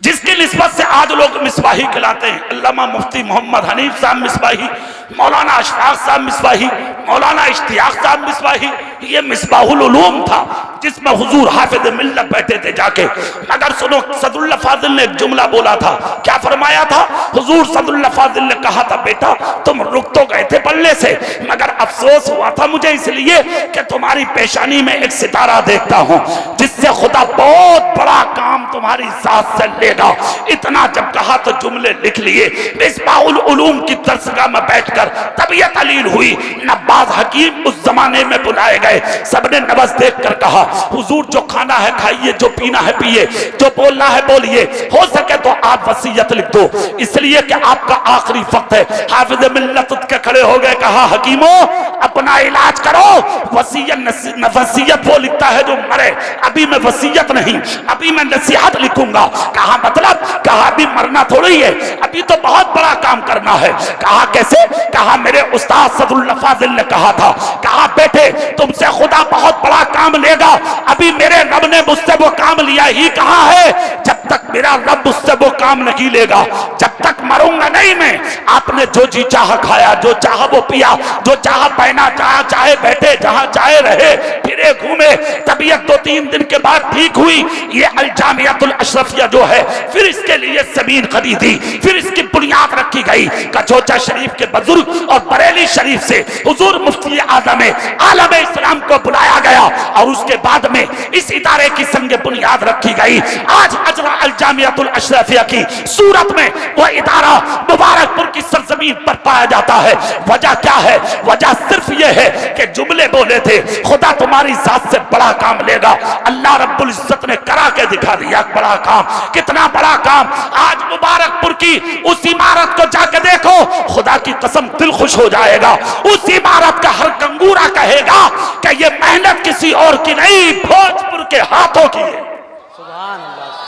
जिसकी निस्बत से आज लोग मिसबाही खिलाते हैं। अल्लामा मुफ्ती मोहम्मद हनीफ साहब मिसबाही, मौलाना अशफाक साहब मिसबाही, मौलाना इश्तियाक साहब मिसबाही। ये मिसबाहुल उलूम था जिसमें हुजूर हाफिज मिल्लत बैठे थे जाके। मगर सुनो, सदुल्लाह फादिल ने एक जुमला बोला था। क्या फरमाया था? हुजूर सदुल्लाह फादिल ने कहा था, बेटा तुम रुक तो गए थे पढ़ने से, मगर अफसोस हुआ था मुझे इसलिए कि तुम्हारी पेशानी में एक सितारा देखता हूं जिससे खुदा बहुत बड़ा काम तुम्हारी साथ से लेगा। इतना जब कहा तो जुमले लिख लिए। मिसबाहुल उलूम की दरसगाह में बैठकर तबीयत अलील हुई। नब्बाज हकीम उस जमाने में बुलाए गए। सबने नबज देखकर कहा, हुजूर जो खाना है खाइए, जो पीना है पिए, जो बोलना है बोलिए, हो सके तो आप वसीयत लिख दो, इसलिए कि आपका आखिरी वक्त है। हाफिज मिल्लत उठ के खड़े हो गए, कहा हकीमों अपना इलाज करो, वसीयत वो लिखता है जो मरे, अभी मैं वसीयत नहीं, अभी मैं नसीहत लिखूंगा। कहा मतलब? कहा अभी मरना थोड़ी है, अभी तो बहुत बड़ा काम करना जाना है। कहा कैसे? कहा मेरे उस्ताद सदरुल्लाह फाजिल ने कहा था, कहा बेटे तुमसे खुदा बहुत बड़ा काम लेगा, अभी मेरे रब ने मुझसे वो काम लिया ही कहा है, जब तक मेरा रब मुझसे वो काम नहीं लेगा जब तक मरूंगा नहीं मैं। आपने जो जी चाह खाया, जो चाह वो पिया, जो चाह पहना, जहां चाहे बैठे, जहां चाहे रहे, फिरे घूमे, तबीयत 2-3 दिन के बाद ठीक हुई। ये अल जामियातुल अशरफिया जो है, फिर इसके लिए जमीन खरीदी, फिर इसकी बुनियाद रखी गई। कचौचा शरीफ के बुजुर्ग और बरेली शरीफ से हुजूर मुफ्ती आजम आलम इस्लाम को बुलाया गया और उसके बाद में इस इदारे की संग बुनियाद रखी गई। आज अजरा अल जामियातुल अशरफिया की सूरत में वह इदारा मुबारकपुर की सरजमीन पर पाया जाता है। वजह क्या है? वजह सिर्फ यह है कि जुमले बोले थे, खुदा तुम्हारी जात से बड़ा काम लेगा। अल्लाह रब्बुल इज्जत ने करा के दिखा दिया बड़ा काम। कितना बड़ा काम! आज मुबारकपुर की उस इमारत को जाके देखो, खुदा की कसम दिल खुश हो जाएगा। उस इमारत का हर कंगूरा कहेगा कि ये मेहनत किसी और की नहीं, भोजपुर के हाथों की है।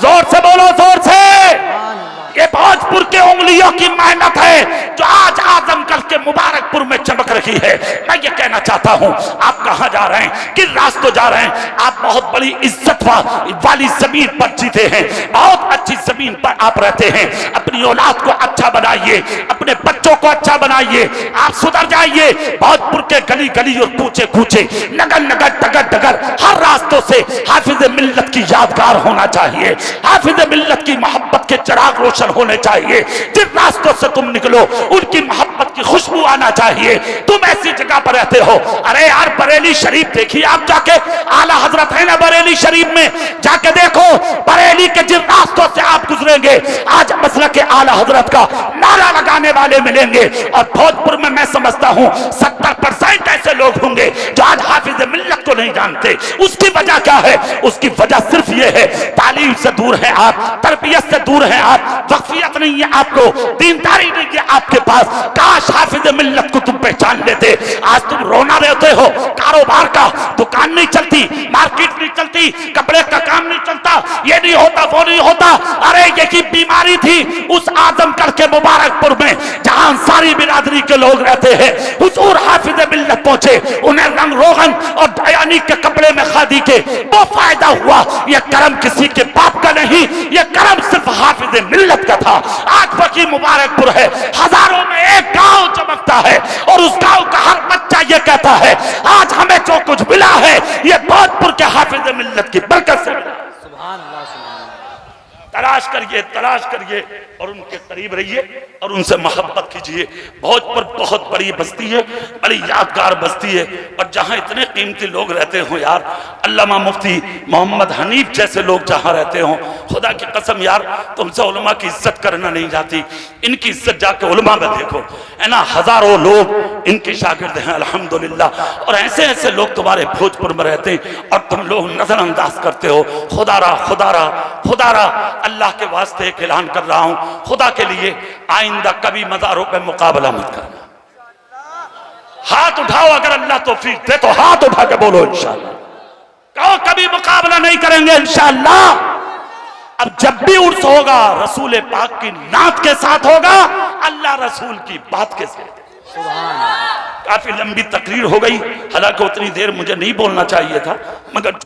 जोर से बोलो, जोर से। ये भोजपुर के उंगलियों की मेहनत है जो आज आजमगढ़ के मुबारकपुर में चमक रही है। मैं ये कहना चाहता हूं, आप कहां जा रहे हैं, किस रास्ते जा रहे हैं? आप बहुत बड़ी इज्जत वाली जमीन पर जीते हैं, बहुत अच्छी जमीन पर आप रहते हैं। अपनी औलाद को अच्छा बनाइए, अपने बच्चों को अच्छा बनाइए, आप सुधर जाइए। भोजपुर के गली गली और कूचे कूचे, नगर नगर, डगर डगर, हर रास्तों से हाफिज मिल्लत की यादगार होना चाहिए, हाफिज मिल्लत की मोहब्बत के चिराग रोशन होने चाहिए। जिन रास्तों से तुम निकलो उनकी मोहब्बत की खुशबू आना चाहिए। तुम ऐसी जगह पर रहते हो, अरे यार बरेली शरीफ देखिए आप जाके, आला हजरत है ना बरेली शरीफ में, जाके देखो बरेली के जिन रास्तों से आप गुजरेंगे आज मसलक के आला हजरत का नारा लगाने वाले मिलेंगे। और भोजपुर में मैं समझता हूं 70% ऐसे लोग होंगे जो आज हाफिज मिल्लत को नहीं जानते। उसकी वजह क्या है? उसकी वजह सिर्फ ये है, तालीम से दूर है आप, तरबियत से दूर है आप, वक्फियत नहीं है आपको, दीनदारी नहीं है आपके पास। काश हाफिज मिल्लत को तुम पहचान लेते। आज तुम रोना रहते हो कारोबार का, दुकान नहीं चलती, मार्केट नहीं चलती, कपड़े का काम नहीं चलता, ये नहीं होता, वो नहीं होता। अरे यही बीमारी थी उस आजमगढ़ के मुबारकपुर में जहां सारी बिरादरी के लोग रहते हैं। हुजूर हाफिज मिल्लत पहुंचे, उन्हें रंग रोगन और दयानी के कपड़े में खादी के वो फायदा हुआ। यह करम किसी के बाप का नहीं, यह करम सिर्फ हाफिज मिल्लत का था। आज वही मुबारकपुर है, हजारों में एक गांव चमकता है और उस गांव का हर बच्चा ये कहता है आज हमें जो कुछ मिला है ये भोजपुर के हाफिज मिल्लत की बरकत से मिला। तलाश करिए और उनके करीब रहिए और उनसे मोहब्बत कीजिए। भोजपुर बहुत बड़ी बस्ती है, बड़ी यादगार बस्ती है, और जहाँ इतने कीमती लोग रहते हो यार, अल्लामा मुफ्ती मोहम्मद हनीफ जैसे लोग जहाँ रहते हो, खुदा की कसम यार तुमसे उलमा की इज्जत करना नहीं जाती। इनकी इज्जत जाके उलमा में देखो, है ना, हजारों लोग इनके शागिर्द हैं अल्हम्दुलिल्लाह। और ऐसे ऐसे लोग तुम्हारे भोजपुर में रहते हैं और तुम लोग नजरअंदाज करते हो। खुदारा अल्लाह के वास्ते एक ऐलान कर रहा हूं, खुदा के लिए आइंदा कभी मज़ारों पे मुकाबला मत करना। हाथ उठाओ, अगर अल्लाह तौफीक दे तो हाथ उठा के बोलो इंशाअल्लाह। कहो कभी मुकाबला नहीं करेंगे इंशाअल्लाह। अब जब भी उर्स होगा रसूल पाक की नात के साथ होगा, अल्लाह रसूल की बात के साथ। काफी लंबी तकरीर हो गई, हालांकि उतनी देर मुझे नहीं बोलना चाहिए था, मगर